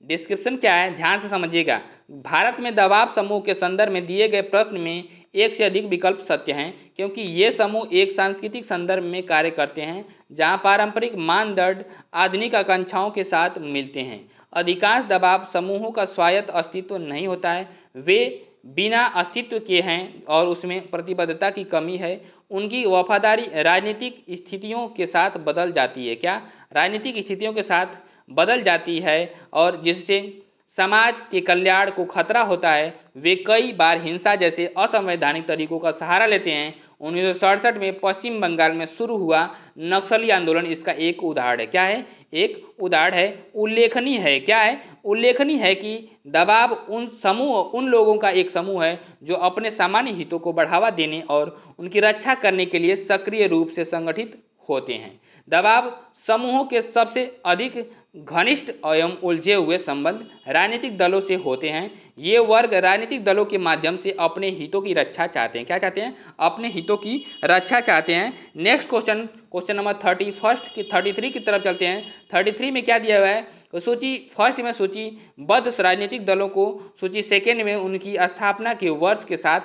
A: डिस्क्रिप्शन क्या है? ध्यान से समझिएगा। भारत में दबाव समूह के संदर्भ में दिए गए प्रश्न में एक से अधिक विकल्प सत्य हैं, क्योंकि ये समूह एक सांस्कृतिक संदर्भ में कार्य करते हैं जहां पारंपरिक मानदंड आधुनिक आकांक्षाओं के साथ मिलते हैं। अधिकांश दबाव समूहों का स्वायत्त अस्तित्व नहीं होता है। वे बिना अस्तित्व के हैं और उसमें प्रतिबद्धता की कमी है, उनकी वफादारी राजनीतिक स्थितियों के साथ बदल जाती है। क्या? राजनीतिक स्थितियों के साथ बदल जाती है और जिससे समाज के कल्याण को खतरा होता है। वे कई बार हिंसा जैसे असंवैधानिक तरीकों का सहारा लेते हैं। 1967 में पश्चिम बंगाल में शुरू हुआ नक्सली आंदोलन इसका एक उदाहरण है। क्या है? एक उदाहरण है। उल्लेखनीय है, क्या है? उल्लेखनीय है कि दबाव उन लोगों का एक समूह है जो अपने सामान्य हितों को बढ़ावा देने और उनकी रक्षा करने के लिए सक्रिय रूप से संगठित होते हैं। दबाव समूहों के सबसे अधिक घनिष्ठ एवं उलझे हुए संबंध राजनीतिक दलों से होते हैं। ये वर्ग राजनीतिक दलों के माध्यम से अपने हितों की रक्षा चाहते हैं। क्या चाहते हैं? अपने हितों की रक्षा चाहते हैं। नेक्स्ट क्वेश्चन नंबर 33 की तरफ चलते हैं। 33 में क्या दिया हुआ है? तो सूची फर्स्ट में सूचीबद्ध राजनीतिक दलों को सूची सेकेंड में उनकी स्थापना के वर्ष के साथ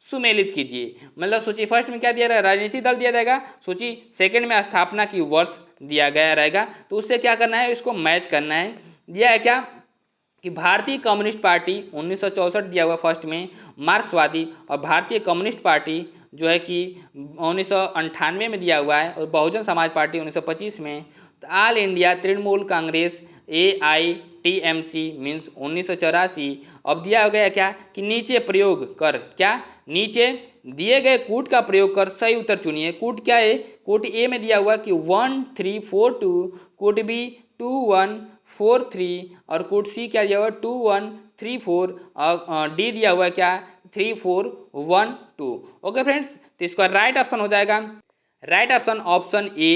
A: सुमेलित कीजिए। मतलब सूची फर्स्ट में क्या दिया रहेगा? राजनीतिक दल दिया जाएगा। सूची सेकेंड में स्थापना की वर्ष दिया गया रहेगा। तो उससे क्या करना है? इसको मैच करना है। दिया है क्या कि भारतीय कम्युनिस्ट पार्टी 1964 दिया हुआ फर्स्ट में, मार्क्सवादी, और भारतीय कम्युनिस्ट पार्टी जो है कि 1998 में दिया हुआ है, और बहुजन समाज पार्टी 1925 में। तो all India Trinamool Congress AITMC means 1984। अब दिया गया क्या कि नीचे प्रयोग कर, क्या? नीचे दिए गए कूट का प्रयोग कर सही उत्तर चुनिए। कूट क्या है? कूट ए में दिया हुआ कि 1342, कूट बी 2143, और कूट सी क्या दिया हुआ? 2134, और डी दिया हुआ क्या? 3412। ओके फ्रेंड्स, तो इसका राइट ऑप्शन हो जाएगा, राइट ऑप्शन ए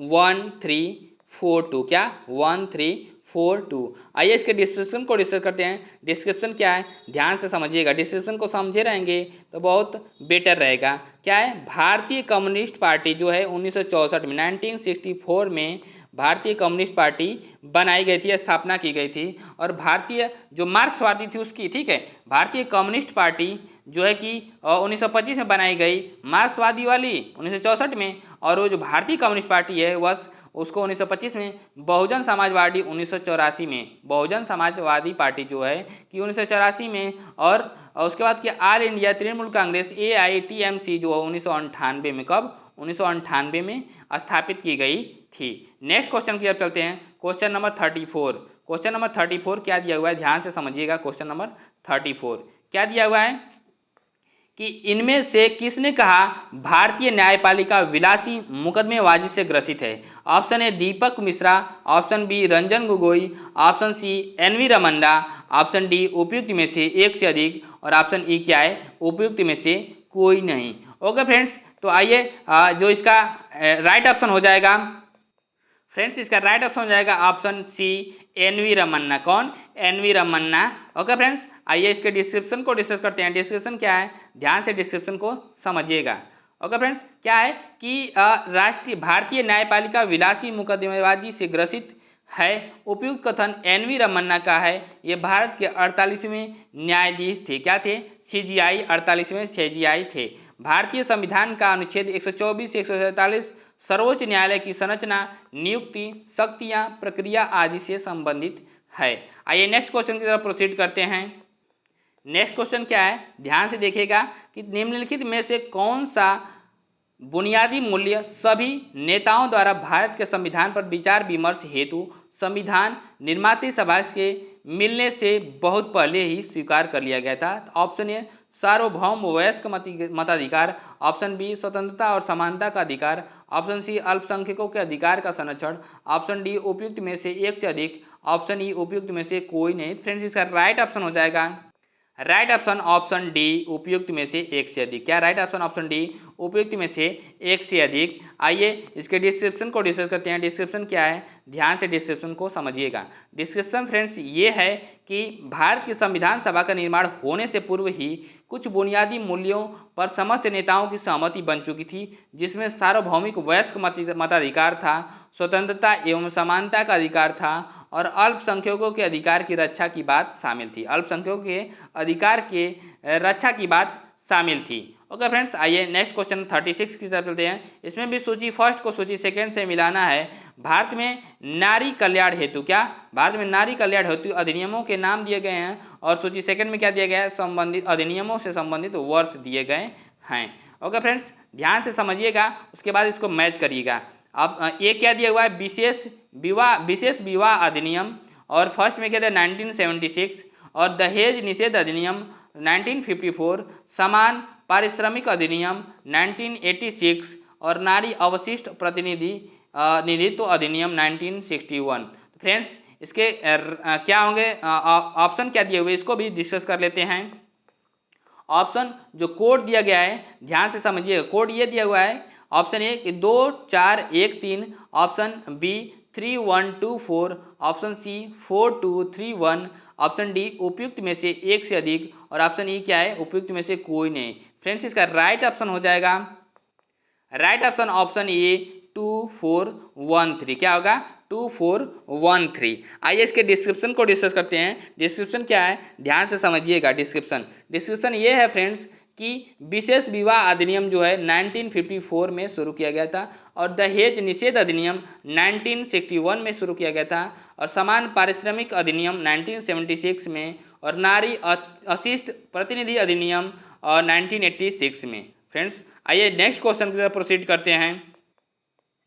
A: 1342। क्या? 1342। आइए इसके डिस्क्रिप्शन को डिस्कस करते हैं। डिस्क्रिप्शन क्या है? ध्यान से समझिएगा। डिस्क्रिप्शन को समझे रहेंगे तो बहुत बेटर रहेगा। क्या है? भारतीय कम्युनिस्ट पार्टी जो है 1964 में 1964 में भारतीय कम्युनिस्ट पार्टी बनाई गई थी, स्थापना की गई थी। और भारतीय जो मार्क्सवादी थी उसकी, ठीक है, भारतीय कम्युनिस्ट पार्टी जो है कि 1925 में बनाई गई, मार्क्सवादी वाली 1964 में, और वो जो भारतीय कम्युनिस्ट पार्टी है बस उसको 1925 में, बहुजन समाजवादी 1984 में, बहुजन समाजवादी पार्टी जो है कि 1984 में, और उसके बाद कि all India Trinamool Congress AITMC जो 1998 में, कब? 1998 में स्थापित की गई थी। नेक्स्ट क्वेश्चन की तरफ चलते हैं। Question number 34। क्वेश्चन नंबर 34 क्या दिया हुआ है? ध्यान से समझिएगा। क्वेश्चन नंबर 34 क्या दिया हुआ है कि इनमें से किसने कहा भारतीय न्यायपालिका विलासी मुकदमेबाजी से ग्रसित है? Option A Deepak Mishra, option B Ranjan Gogoi, option C NV Ramana, option D उपयुक्त में से एक से अधिक, और ऑप्शन ई क्या है? उपयुक्त में से कोई नहीं। ओके फ्रेंड्स, तो आइए जो इसका राइट ऑप्शन हो जाएगा फ्रेंड्स, इसका राइट ऑप्शन हो जाएगा ऑप्शन सी NV रमन्ना। कौन? NV रमन्ना। ओके फ्रेंड्स, आइए इसके डिस्क्रिप्शन को डिस्कस करते हैं। डिस्क्रिप्शन क्या है? ध्यान से डिस्क्रिप्शन को समझिएगा। ओके फ्रेंड्स, क्या है कि राष्ट्रीय भारतीय न्यायपालिका विलासी मुकदमेबाजी से ग्रसित है। उपयुक्त कथन NV रमन्ना का है। ये भारत के 48वें न्यायाधीश थे। क्या थे? CGI 48वें CGI थे। भारतीय संविधान का अनुच्छेद 124 से 147 सर्वोच्च न्यायालय की संरचना, नियुक्ति, शक्तियां, प्रक्रिया आदि से संबंधित है। आइए नेक्स्ट क्वेश्चन की तरफ प्रोसीड करते हैं। नेक्स्ट क्वेश्चन क्या है? ध्यान से देखिएगा कि निम्नलिखित में से कौन सा बुनियादी मूल्य सभी नेताओं द्वारा भारत के संविधान पर विचार विमर्श हेतु संविधान निर्माता सभा के मिलने से बहुत पहले ही स्वीकार कर लिया गया था? ऑप्शन ए सार्वभौम वयस्क मताधिकार, ऑप्शन बी स्वतंत्रता और समानता का अधिकार, ऑप्शन सी अल्पसंख्यकों के अधिकार का संरक्षण, ऑप्शन डी उपयुक्त में से एक से अधिक, ऑप्शन ई उपयुक्त में से कोई नहीं। फ्रेंड्स, इसका राइट ऑप्शन हो जाएगा, राइट ऑप्शन डी उपयुक्त में से एक से अधिक। क्या? राइट ऑप्शन डी उपयुक्त में से एक से अधिक। आइए इसके डिस्क्रिप्शन को डिस्कस करते हैं। डिस्क्रिप्शन क्या है? ध्यान से डिस्क्रिप्शन को समझिएगा। डिस्क्रिप्शन फ्रेंड्स ये है कि भारत की संविधान सभा का निर्माण होने से पूर्व ही कुछ बुनियादी मूल्यों पर समस्त नेताओं की सहमति बन चुकी थी, जिसमें सार्वभौमिक वयस्क मताधिकार था, स्वतंत्रता एवं समानता का अधिकार था, और अल्पसंख्यकों के अधिकार की रक्षा की बात शामिल थी। अल्पसंख्यकों के अधिकार के रक्षा की बात शामिल थी। ओके फ्रेंड्स, आइए नेक्स्ट क्वेश्चन 36 की तरफ चलते हैं। इसमें भी सूची फर्स्ट को सूची सेकंड से मिलाना है, भारत में नारी कल्याण हेतु, क्या भारत में नारी कल्याण हेतु अधिनियमों के नाम दिए गए हैं, और सूची सेकंड में क्या दिया गया है, संबंधित अधिनियमों से संबंधित वर्ष दिए गए हैं। ओके फ्रेंड्स, ध्यान से समझिएगा, उसके बाद इसको मैच करिएगा। अब ये क्या दिया हुआ है, विशेष विवाह अधिनियम, और फर्स्ट में क्या था 1976, और दहेज निषेध अधिनियम 1954, समान पारिश्रमिक अधिनियम 1986, और नारी अवशिष्ट निधित्व अधिनियम 1961। फ्रेंड्स, इसके क्या होंगे ऑप्शन क्या दिए हुए, इसको भी डिस्कस कर लेते हैं। ऑप्शन जो कोड दिया गया है, ध्यान से समझिएगा, कोड ये दिया हुआ है, option A 2413, option B 3124, option C 4231, option D उपयुक्त में से एक से अधिक, और ऑप्शन ई क्या है, उपयुक्त में से कोई नहीं। फ्रेंड्स, इसका राइट ऑप्शन हो जाएगा, राइट ऑप्शन ऑप्शन ए 2413, क्या होगा 2413। आइए इसके डिस्क्रिप्शन को डिस्कस करते हैं। डिस्क्रिप्शन क्या है, ध्यान से समझिएगा। डिस्क्रिप्शन ये है फ्रेंड्स कि विशेष विवाह अधिनियम जो है 1954 में शुरू किया गया था, और दहेज निषेध अधिनियम 1961 में शुरू किया गया था, और समान पारिश्रमिक अधिनियम 1976 में, और नारी अशिष्ट प्रतिनिधि अधिनियम 1986 में। फ्रेंड्स, आइए नेक्स्ट क्वेश्चन की तरफ प्रोसीड करते हैं।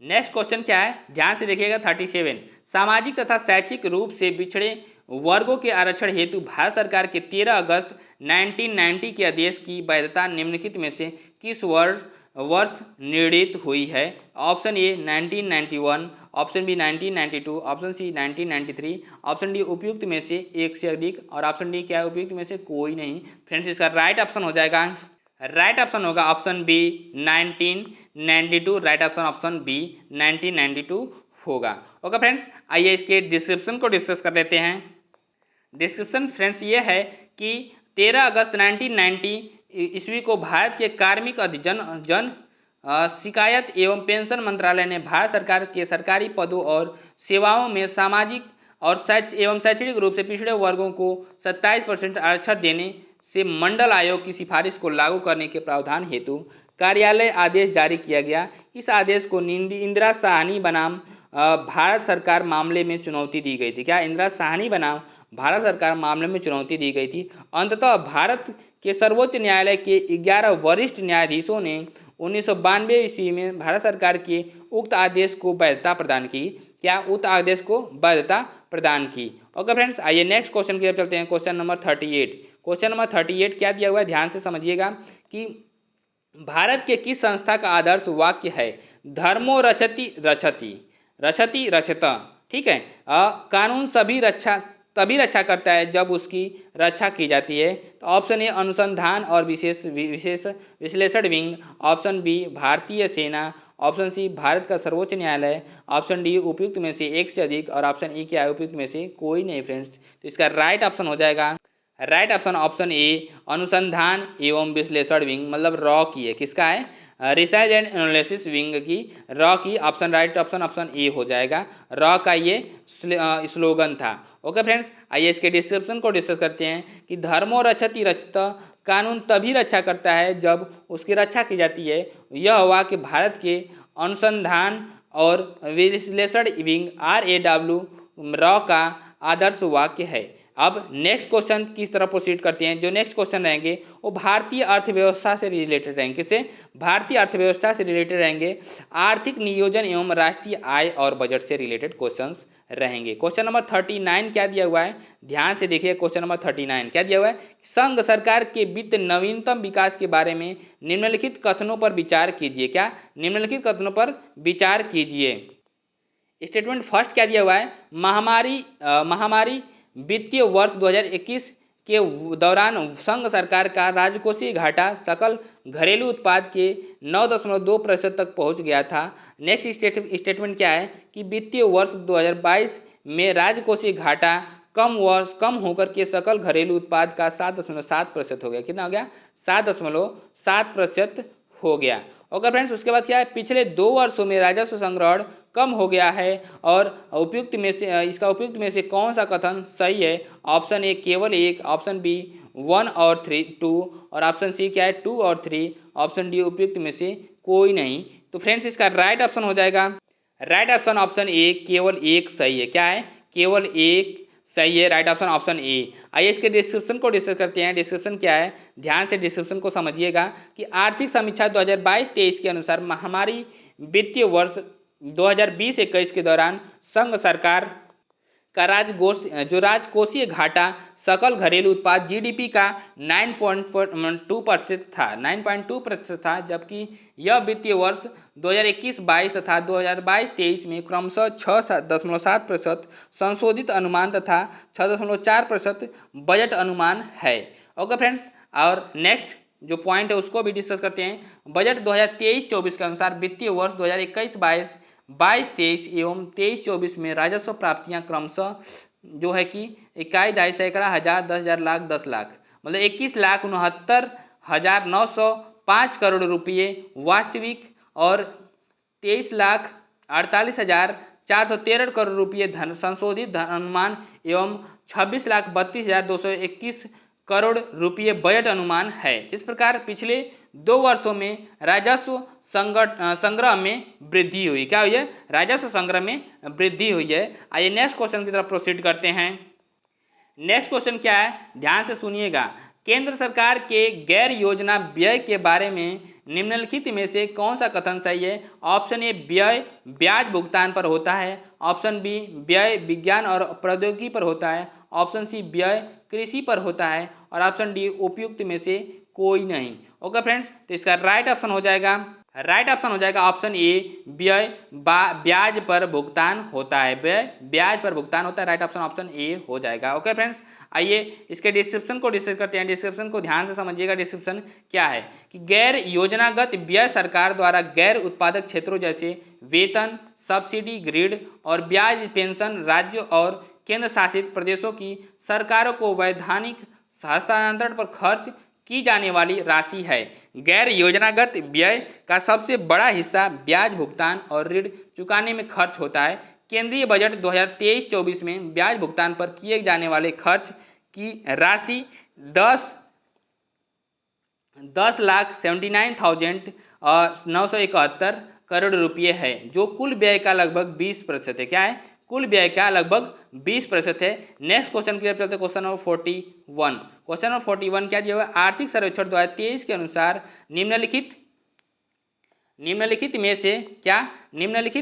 A: नेक्स्ट क्वेश्चन क्या है, ध्यान से देखिएगा 37। सामाजिक तथा शैक्षिक रूप से पिछड़े वर्गों के आरक्षण हेतु भारत सरकार के 13 अगस्त 1990 के आदेश की वैधता निम्नलिखित में से किस वर्ष निर्णीत हुई है। Option A 1991, option B 1992, option C 1993, option D उपयुक्त में से एक से अधिक, और ऑप्शन डी क्या है, उपयुक्त में से कोई नहीं। फ्रेंड्स, इसका राइट ऑप्शन हो जाएगा, राइट ऑप्शन होगा option B 1992, right option option B 1992 होगा। ओके फ्रेंड्स, आइए इसके डिस्क्रिप्शन को डिस्कस कर लेते हैं। डिस्क्रिप्शन फ्रेंड्स ये है कि 13 अगस्त 1990 ईस्वी को भारत के कार्मिक जन शिकायत एवं पेंशन मंत्रालय ने भारत सरकार के सरकारी पदों और सेवाओं में सामाजिक और शैक्षणिक रूप से पिछड़े वर्गों को 27% आरक्षण देने से मंडल आयोग की सिफारिश को लागू करने के प्रावधान हेतु कार्यालय आदेश जारी किया गया। इस आदेश को इंदिरा साहनी बनाम भारत सरकार मामले में चुनौती दी गई थी। क्या, इंदिरा साहनी बनाम भारत सरकार मामले में चुनौती दी गई थी। अंततः भारत के सर्वोच्च न्यायालय के 11 वरिष्ठ न्यायाधीशों ने 1992 ईस्वी में भारत सरकार के उक्त आदेश को वैधता प्रदान की। क्या, उक्त आदेश को वैधता प्रदान की। ओके फ्रेंड्स, आइए नेक्स्ट क्वेश्चन की तरफ चलते हैं। Question number 38। क्वेश्चन नंबर 38 क्या दिया हुआ है, ध्यान से समझिएगा कि भारत के किस संस्था का आदर्श वाक्य है, धर्मो रक्षति रक्षता। ठीक है, कानून तभी रक्षा करता है जब उसकी रक्षा की जाती है। तो ऑप्शन ए अनुसंधान और विशेष विश्लेषण विंग, ऑप्शन बी भारतीय सेना, ऑप्शन सी भारत का सर्वोच्च न्यायालय, ऑप्शन डी उपयुक्त में से एक से अधिक, और ऑप्शन ई क्या है, उपयुक्त में से कोई नहीं। फ्रेंड्स, तो इसका राइट ऑप्शन हो जाएगा, राइट ऑप्शन ऑप्शन ए अनुसंधान एवं विश्लेषण विंग, मतलब रॉ की है, किसका है, रिसर्च एंड एनालिसिस विंग की, रॉ की। Option right option option A हो जाएगा, रॉ का ये स्लोगन था। ओके फ्रेंड्स, आइए इसके डिस्क्रिप्शन को डिस्कस करते हैं कि धर्मो रक्षति रक्षता, कानून तभी रक्षा करता है जब उसकी रक्षा की जाती है। यह हुआ कि भारत के अनुसंधान और विश्लेषण विंग RAW रॉ का आदर्श वाक्य है। अब नेक्स्ट क्वेश्चन की तरफ प्रोसीड करते हैं। जो नेक्स्ट क्वेश्चन रहेंगे वो भारतीय अर्थव्यवस्था से रिलेटेड रहेंगे। किससे, भारतीय अर्थव्यवस्था से रिलेटेड रहेंगे। आर्थिक नियोजन एवं राष्ट्रीय आय और बजट से रिलेटेड क्वेश्चंस रहेंगे। क्वेश्चन नंबर 39 क्या दिया हुआ है, ध्यान से देखिए। क्वेश्चन नंबर 39 क्या दिया हुआ है, संघ सरकार के वित्त नवीनतम विकास के बारे में निम्नलिखित कथनों पर विचार कीजिए। क्या, निम्नलिखित कथनों पर विचार कीजिए। स्टेटमेंट फर्स्ट क्या दिया हुआ है, महामारी वित्तीय वर्ष 2021 के दौरान संघ सरकार का राजकोषीय घाटा सकल घरेलू उत्पाद के 9.2% तक पहुंच गया था। नेक्स्ट स्टेटमेंट क्या है कि वित्तीय वर्ष 2022 में राजकोषीय घाटा कम होकर के सकल घरेलू उत्पाद का 7.7% हो गया। कितना हो गया, 7.7% हो गया। ओके फ्रेंड्स, उसके बाद क्या है, पिछले 2 वर्षों में राजस्व संग्रहण कम हो गया है और इसका उपयुक्त में से कौन सा कथन सही है। ऑप्शन ए केवल 1, ऑप्शन बी 1 और 2, और ऑप्शन सी क्या है 2 और 3, ऑप्शन डी उपयुक्त में से कोई नहीं। तो फ्रेंड्स, इसका राइट ऑप्शन हो जाएगा, राइट ऑप्शन ऑप्शन ए केवल एक सही है। क्या है? केवल एक सही है। Right option option A. आइए इसके डिस्क्रिप्शन को डिस्कस करते हैं। डिस्क्रिप्शन क्या है, ध्यान से डिस्क्रिप्शन को समझिएगा कि आर्थिक समीक्षा 2022-23 के अनुसार महामारी वित्तीय वर्ष 2020-21 के दौरान संघ सरकार का राजकोषीय घाटा सकल घरेलू उत्पाद जीडीपी का 9.2% था 9.2% था, जबकि यह वित्तीय वर्ष 2021-22 तथा 2022-23 में क्रमशः 6.7% संशोधित अनुमान तथा 6.4% बजट अनुमान है। ओके फ्रेंड्स, और नेक्स्ट जो पॉइंट है उसको भी डिस्कस करते हैं। बजट 2023-24 के अनुसार वित्तीय वर्ष 2021-22 22-23 एवं 23-24 में राजस्व प्राप्तियां क्रमशः जो है कि 21,000 हजार 10,000 लाख 10 लाख मतलब 21,69,905 करोड़ रुपये वास्तविक और 23,48,413 करोड़ रुपये धन संशोधित धन अनुमान एवं 26,32,221 करोड़ रुपये बजट अनुमान है। इस प्रकार पिछले 2 वर्षों में राजस्व संग्रह में वृद्धि हुई। क्या हुई है? राजस्व संग्रह में वृद्धि हुई है। आइए नेक्स्ट क्वेश्चन की तरफ प्रोसीड करते हैं। नेक्स्ट क्वेश्चन क्या है, ध्यान से सुनिएगा। केंद्र सरकार के गैर योजना व्यय के बारे में निम्नलिखित में से कौन सा कथन सही है? ऑप्शन ए व्यय ब्याज भुगतान पर होता है, ऑप्शन बी व्यय विज्ञान और प्रौद्योगिकी पर होता है, ऑप्शन सी व्यय कृषि पर होता है और ऑप्शन डी उपयुक्त में से कोई नहीं। ओके फ्रेंड्स, तो इसका राइट ऑप्शन हो जाएगा ऑप्शन ए व्यय ब्याज पर भुगतान होता है। व्यय ब्याज पर भुगतान होता है। राइट ऑप्शन ऑप्शन ए हो जाएगा। ओके फ्रेंड्स, आइए इसके डिस्क्रिप्शन को डिस्कस करते हैं। डिस्क्रिप्शन को ध्यान से समझिएगा। डिस्क्रिप्शन क्या है कि गैर योजनागत व्यय सरकार द्वारा गैर उत्पादक क्षेत्रों जैसे वेतन, सब्सिडी, ग्रिड और ब्याज पेंशन राज्यों और केंद्र शासित प्रदेशों की सरकारों को वैधानिक हस्तांतरण पर खर्च की जाने वाली राशि है। गैर योजनागत व्यय का सबसे बड़ा हिस्सा ब्याज भुगतान और ऋण चुकाने में खर्च होता है। केंद्रीय बजट 2023-24 में ब्याज भुगतान पर किए जाने वाले खर्च की राशि 10,79,971 करोड़ रुपये है, जो कुल व्यय का लगभग 20% है। क्या है? कुल व्यय का लगभग 20% है। नेक्स्ट क्वेश्चन की तरफ चलते हैं। Question number 41। क्वेश्चन नंबर 41 क्या दिया हुआ है? आर्थिक सर्वेक्षण 2023 के अनुसार निम्नलिखित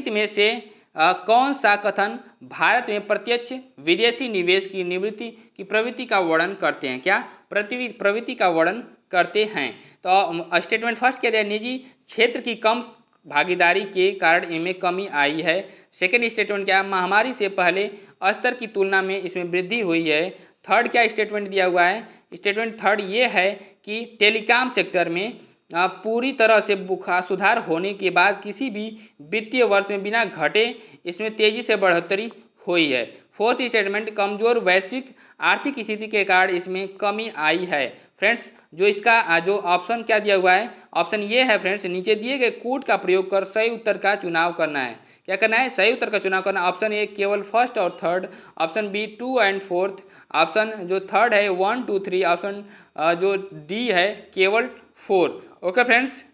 A: में से कौन सा कथन भारत में प्रत्यक्ष विदेशी निवेश की प्रवृत्ति का वर्णन करते हैं? क्या प्रवृत्ति का वर्णन करते हैं? तो स्टेटमेंट फर्स्ट क्या दिया? निजी क्षेत्र की कम भागीदारी के कारण इनमें कमी आई है। सेकेंड स्टेटमेंट क्या है? महामारी से पहले स्तर की तुलना में इसमें वृद्धि हुई है। थर्ड क्या स्टेटमेंट दिया हुआ है? स्टेटमेंट थर्ड ये है कि टेलीकॉम सेक्टर में पूरी तरह से सुधार होने के बाद किसी भी वित्तीय वर्ष में बिना घटे इसमें तेजी से बढ़ोतरी हुई है। फोर्थ स्टेटमेंट कमजोर वैश्विक आर्थिक स्थिति के कारण इसमें कमी आई है। फ्रेंड्स, जो इसका जो ऑप्शन क्या दिया हुआ है? ऑप्शन ये है फ्रेंड्स, नीचे दिए गए कोड का प्रयोग कर सही उत्तर का चुनाव करना है। क्या करना है? सही उत्तर का चुनाव करना। ऑप्शन ए केवल फर्स्ट और third, option B 2 and 4th, option जो थर्ड है 1 2 3, ऑप्शन जो डी है केवल 4। ओके फ्रेंड्स,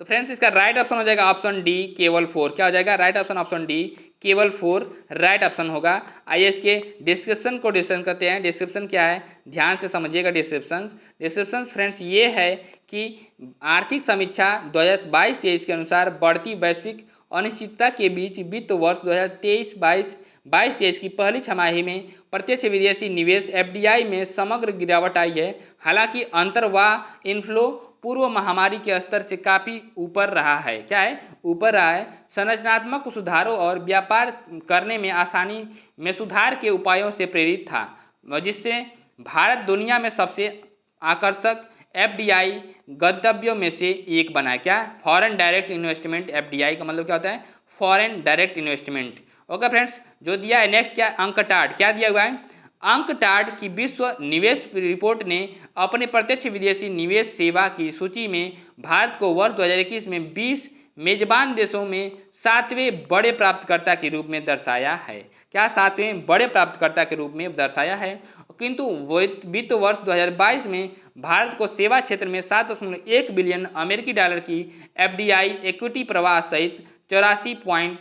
A: तो फ्रेंड्स इसका राइट ऑप्शन हो जाएगा ऑप्शन डी केवल 4। क्या हो जाएगा? राइट ऑप्शन ऑप्शन डी केवल 4 राइट ऑप्शन होगा। आइए इसके डिस्क्रिप्शन को डिस्कस करते हैं। डिस्क्रिप्शन क्या है? ध्यान से समझिएगा। डिस्क्रिप्शन फ्रेंड्स ये है कि आर्थिक समीक्षा 2022-23 के अनुसार बढ़ती वैश्विक अनिश्चितता के बीच वित्त वर्ष 2023-22 की पहली छमाही में प्रत्यक्ष विदेशी निवेश एफडीआई में समग्र गिरावट आई है। हालांकि अंतर्वाह इनफ्लो पूर्व महामारी के स्तर से काफी ऊपर रहा है। क्या है? ऊपर रहा है। संरचनात्मक सुधारों और व्यापार करने में आसानी में सुधार के उपायों से प्रेरित था, जिससे भारत दुनिया में सबसे आकर्षक एफडीआई गंतव्यों में से एक बना। क्या? Foreign direct investment. एफडीआई का मतलब क्या होता है? Foreign direct investment. Okay friends, जो दिया है नेक्स्ट क्या? अंकटाड। क्या दिया हुआ है? अंकटाड की विश्व निवेश रिपोर्ट ने अपने प्रत्यक्ष विदेशी निवेश सेवा की सूची में भारत को वर्ष 2021 में 20 मेजबान देशों में 7वें बड़े प्राप्तकर्ता के रूप में दर्शाया है। क्या? 7वें बड़े प्राप्तकर्ता के रूप में दर्शाया है। किंतु वित्त वर्ष 2022 में भारत को सेवा क्षेत्र में 7.1 बिलियन अमेरिकी डॉलर की एफडीआई इक्विटी प्रवाह सहित 84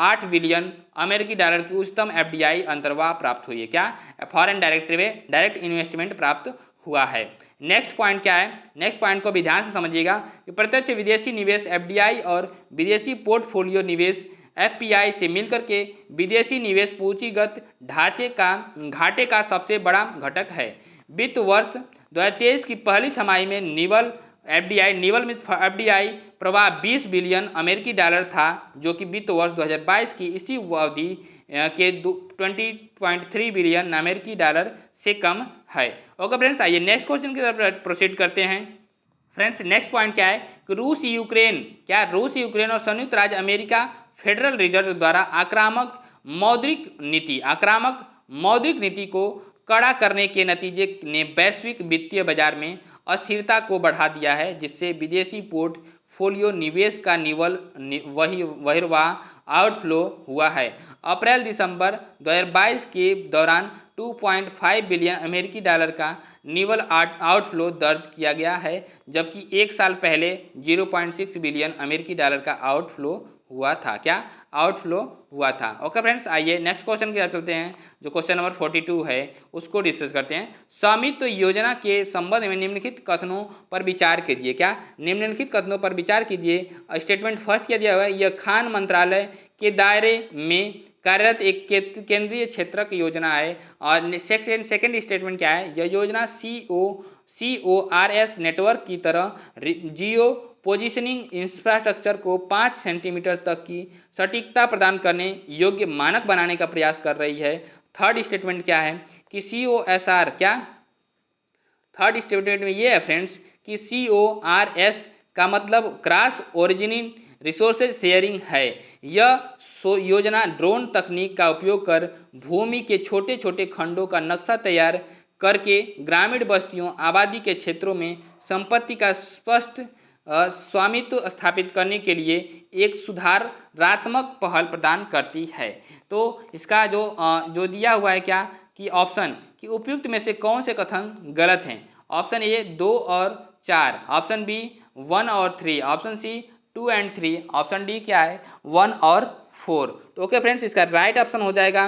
A: 8 बिलियन अमेरिकी डॉलर की उच्चतम एफडीआई अंतर्वाह प्राप्त हुई है। क्या? फॉरेन डायरेक्ट इन्वेस्टमेंट प्राप्त हुआ है। नेक्स्ट पॉइंट क्या है? नेक्स्ट पॉइंट को भी ध्यान से समझिएगा कि प्रत्यक्ष विदेशी निवेश एफडीआई और विदेशी पोर्टफोलियो निवेश एफपीआई से मिलकर के विदेशी निवेश पूंजीगत घाटे का सबसे बड़ा घटक है। वित्त वर्ष 2023 की पहली छमाही में निवल एफडीआई प्रवाह 20 बिलियन अमेरिकी डॉलर था, जो कि वित्त वर्ष 2022 की इसी अवधि के 20.3 बिलियन अमेरिकी डॉलर से कम है। ओके फ्रेंड्स, आइए नेक्स्ट क्वेश्चन की तरफ प्रोसीड करते हैं। फ्रेंड्स, नेक्स्ट पॉइंट क्या है कि रूस यूक्रेन और संयुक्त राज्य अमेरिका फेडरल रिजर्व द्वारा आक्रामक मौद्रिक नीति को कड़ा करने के नतीजे ने वैश्विक वित्तीय बाजार में अस्थिरता को बढ़ा दिया है, जिससे विदेशी पोर्टफोलियो निवेश का बहिर्वाह आउटफ्लो हुआ है। अप्रैल-दिसंबर 2022 के दौरान 2.5 बिलियन अमेरिकी डॉलर का निवल आउटफ्लो दर्ज किया गया है, जबकि एक साल पहले 0.6 बिलियन अमेरिकी डॉलर का आउटफ्लो हुआ था। क्या? आउटफ्लो हुआ था। ओके फ्रेंड्स, आइए नेक्स्ट क्वेश्चन की तरफ चलते हैं, जो क्वेश्चन नंबर 42 है, उसको डिस्कस करते हैं। स्वामित्व योजना के संबंध में निम्नलिखित कथनों पर विचार कीजिए। क्या? निम्नलिखित कथनों पर विचार कीजिए। स्टेटमेंट फर्स्ट क्या दिया हुआ है? यह खान मंत्रालय के दायरे में कार्यरत एक केंद्रीय क्षेत्रक योजना है। और सेकेंड स्टेटमेंट क्या है? यह योजना CORS नेटवर्क की तरह जियो पोजिशनिंग इंफ्रास्ट्रक्चर को 5 सेंटीमीटर तक की सटीकता प्रदान करने योग्य मानक बनाने का प्रयास कर रही है। थर्ड स्टेटमेंट क्या है कि COSR क्या? थर्ड स्टेटमेंट में ये है फ्रेंड्स कि CORS का मतलब क्रॉस ओरिजिन रिसोर्सेज शेयरिंग है। यह योजना ड्रोन तकनीक का उपयोग कर भूमि के छोटे छोटे खंडों का नक्शा तैयार करके ग्रामीण बस्तियों आबादी के क्षेत्रों में संपत्ति का स्पष्ट स्वामित्व स्थापित करने के लिए एक सुधारात्मक पहल प्रदान करती है। तो इसका जो दिया हुआ है क्या कि ऑप्शन कि उपयुक्त में से कौन से कथन गलत हैं? ऑप्शन ए 2 और 4, ऑप्शन बी 1 और 3, ऑप्शन सी 2 और 3, ऑप्शन डी क्या है 1 और 4। तो ओके फ्रेंड्स, इसका राइट ऑप्शन हो जाएगा,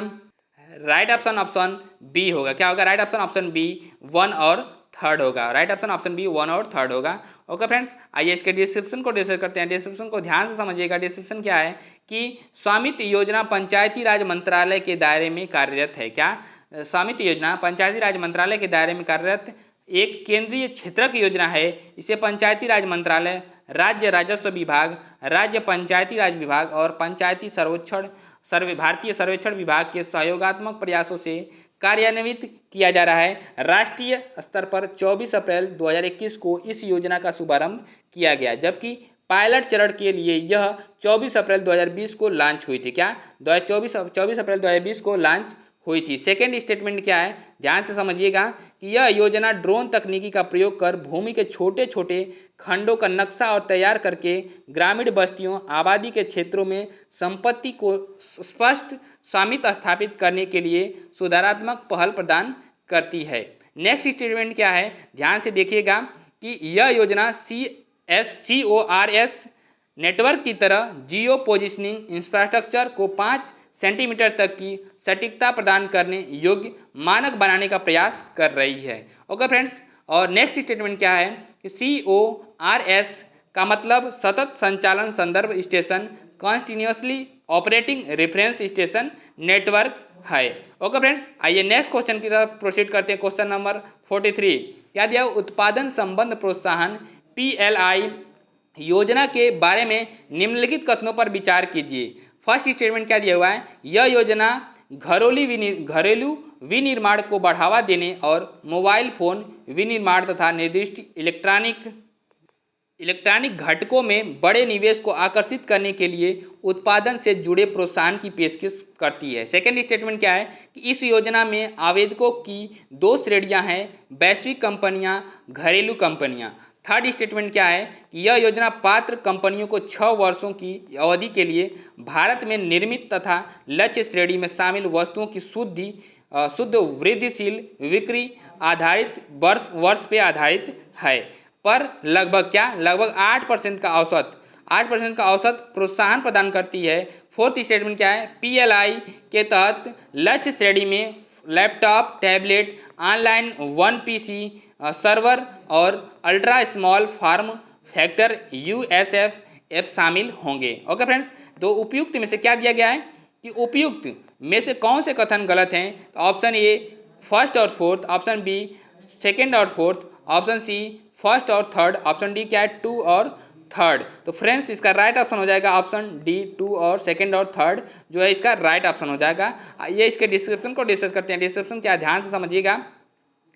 A: राइट ऑप्शन बी होगा। क्या होगा? राइट ऑप्शन बी 1 और 3 होगा। राइट ऑप्शन बी 1 और 3 होगा। ओके फ्रेंड्स, आइए इसके डिस्क्रिप्शन को डिस्कस करते हैं। डिस्क्रिप्शन को ध्यान से समझिएगा। डिस्क्रिप्शन क्या है कि स्वामित्व योजना पंचायती राज मंत्रालय के दायरे में कार्यरत है। क्या? स्वामित्व योजना पंचायती राज मंत्रालय के दायरे में कार्यरत एक केंद्रीय क्षेत्रक योजना है। इसे पंचायती राज मंत्रालय, राज्य राजस्व विभाग, राज्य पंचायती राज विभाग और भारतीय सर्वेक्षण विभाग के सहयोगात्मक प्रयासों से कार्यान्वित किया जा रहा है। राष्ट्रीय स्तर पर 24 अप्रैल 2021 को इस योजना का शुभारंभ किया गया, जबकि पायलट चरण के लिए यह 24 अप्रैल 2020 को लॉन्च हुई थी। क्या? 24 अप्रैल 2020 को लॉन्च हुई थी। सेकेंड स्टेटमेंट क्या है? ध्यान से समझिएगा कि यह योजना ड्रोन तकनीकी का प्रयोग कर भूमि के छोटे छोटे खंडों का नक्शा और तैयार करके ग्रामीण बस्तियों आबादी के क्षेत्रों में संपत्ति को स्पष्ट स्वामित्व स्थापित करने के लिए सुधारात्मक पहल प्रदान करती है। नेक्स्ट स्टेटमेंट क्या है? ध्यान से देखिएगा कि यह योजना CORS नेटवर्क की तरह जियो पोजिशनिंग इंफ्रास्ट्रक्चर को 5 सेंटीमीटर तक की सटीकता प्रदान करने योग्य मानक बनाने का प्रयास कर रही है। ओके फ्रेंड्स, और नेक्स्ट स्टेटमेंट क्या है कि CORS का मतलब सतत संचालन संदर्भ station, continuously operating reference station network है। ओके फ्रेंड्स, आइए नेक्स्ट क्वेश्चन की तरफ प्रोसीड करते हैं। क्वेश्चन नंबर 43 क्या दिया? उत्पादन संबंध प्रोत्साहन PLI योजना के बारे में निम्नलिखित कथनों पर विचार कीजिए। फर्स्ट स्टेटमेंट क्या दिया हुआ है? यह योजना घरेलू विनिर्माण को बढ़ावा देने और मोबाइल फोन विनिर्माण तथा निर्दिष्ट इलेक्ट्रॉनिक घटकों में बड़े निवेश को आकर्षित करने के लिए उत्पादन से जुड़े प्रोत्साहन की पेशकश करती है। सेकेंड स्टेटमेंट क्या है कि इस योजना में आवेदकों की 2 श्रेणियां हैं, वैश्विक कंपनियां, घरेलू कंपनियां। थर्ड स्टेटमेंट क्या है कि यह योजना पात्र कंपनियों को 6 वर्षों की अवधि के लिए भारत में निर्मित तथा लक्ष्य श्रेणी में शामिल वस्तुओं की शुद्ध वृद्धिशील बिक्री आधारित वर्ष पे आधारित है, पर लगभग 8% का 8% का औसत प्रोत्साहन प्रदान करती है। फोर्थ स्टेटमेंट क्या है, PLI के तहत लक्ष्य श्रेणी में laptop, tablet, online 1 PC server और ultra small form factor USFF शामिल होंगे। ओके फ्रेंड्स, तो उपयुक्त में से क्या दिया गया है कि उपयुक्त में से कौन से कथन गलत हैं, तो ऑप्शन ए फर्स्ट और फोर्थ, ऑप्शन बी सेकेंड और फोर्थ, ऑप्शन सी फर्स्ट और थर्ड, ऑप्शन डी क्या है 2 और थर्ड। तो फ्रेंड्स इसका राइट ऑप्शन हो जाएगा ऑप्शन डी 2 और सेकेंड और थर्ड जो है इसका राइट ऑप्शन हो जाएगा। ये इसके डिस्क्रिप्शन को डिस्कस करते हैं। डिस्क्रिप्शन क्या, ध्यान से समझिएगा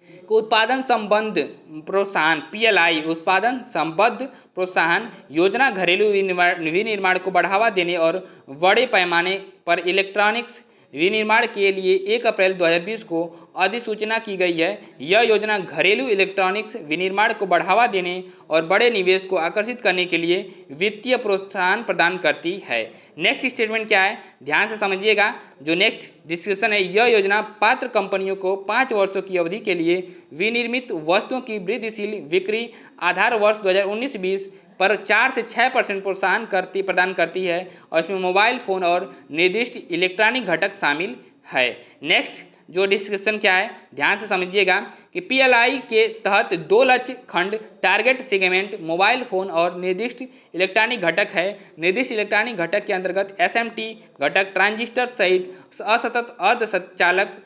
A: कि उत्पादन संबंध प्रोत्साहन PLI उत्पादन संबद्ध प्रोत्साहन योजना घरेलू विनिर्माण को बढ़ावा देने और बड़े पैमाने पर इलेक्ट्रॉनिक्स विनिर्माण के लिए 1 अप्रैल 2020 को अधिसूचना की गई है। यह योजना घरेलू इलेक्ट्रॉनिक्स विनिर्माण को बढ़ावा देने और बड़े निवेश को आकर्षित करने के लिए वित्तीय प्रोत्साहन प्रदान करती है। नेक्स्ट स्टेटमेंट क्या है, ध्यान से समझिएगा। जो नेक्स्ट डिस्क्रिप्शन है, यह योजना पात्र कंपनियों को 5 वर्षों की अवधि के लिए विनिर्मित वस्तुओं की वृद्धिशील बिक्री आधार वर्ष 2019-20 पर 4 से 6% प्रोत्साहन प्रदान करती है और इसमें मोबाइल फोन और निर्दिष्ट इलेक्ट्रॉनिक घटक शामिल है। नेक्स्ट जो डिस्क्रिप्शन क्या है, ध्यान से समझिएगा कि PLI के तहत 2 लक्ष्य खंड टारगेट सेगमेंट मोबाइल फोन और निर्दिष्ट इलेक्ट्रॉनिक घटक है। निर्दिष्ट इलेक्ट्रॉनिक घटक के अंतर्गत SMT घटक, ट्रांजिस्टर सहित असतत अर्धचालक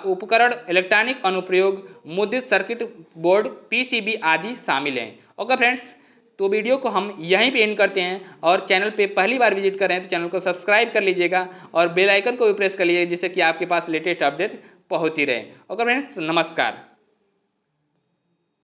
A: उपकरण, इलेक्ट्रॉनिक अनुप्रयोग, मुद्रित सर्किट बोर्ड, PCB आदि शामिल हैं। ओके फ्रेंड्स, तो वीडियो को हम यहीं पे एंड करते हैं और चैनल पे पहली बार विजिट कर रहे हैं तो चैनल को सब्सक्राइब कर लीजिएगा और बेल आइकन को भी प्रेस कर लीजिएगा जिससे कि आपके पास लेटेस्ट अपडेट पहुंचती रहे। ओके फ्रेंड्स, नमस्कार।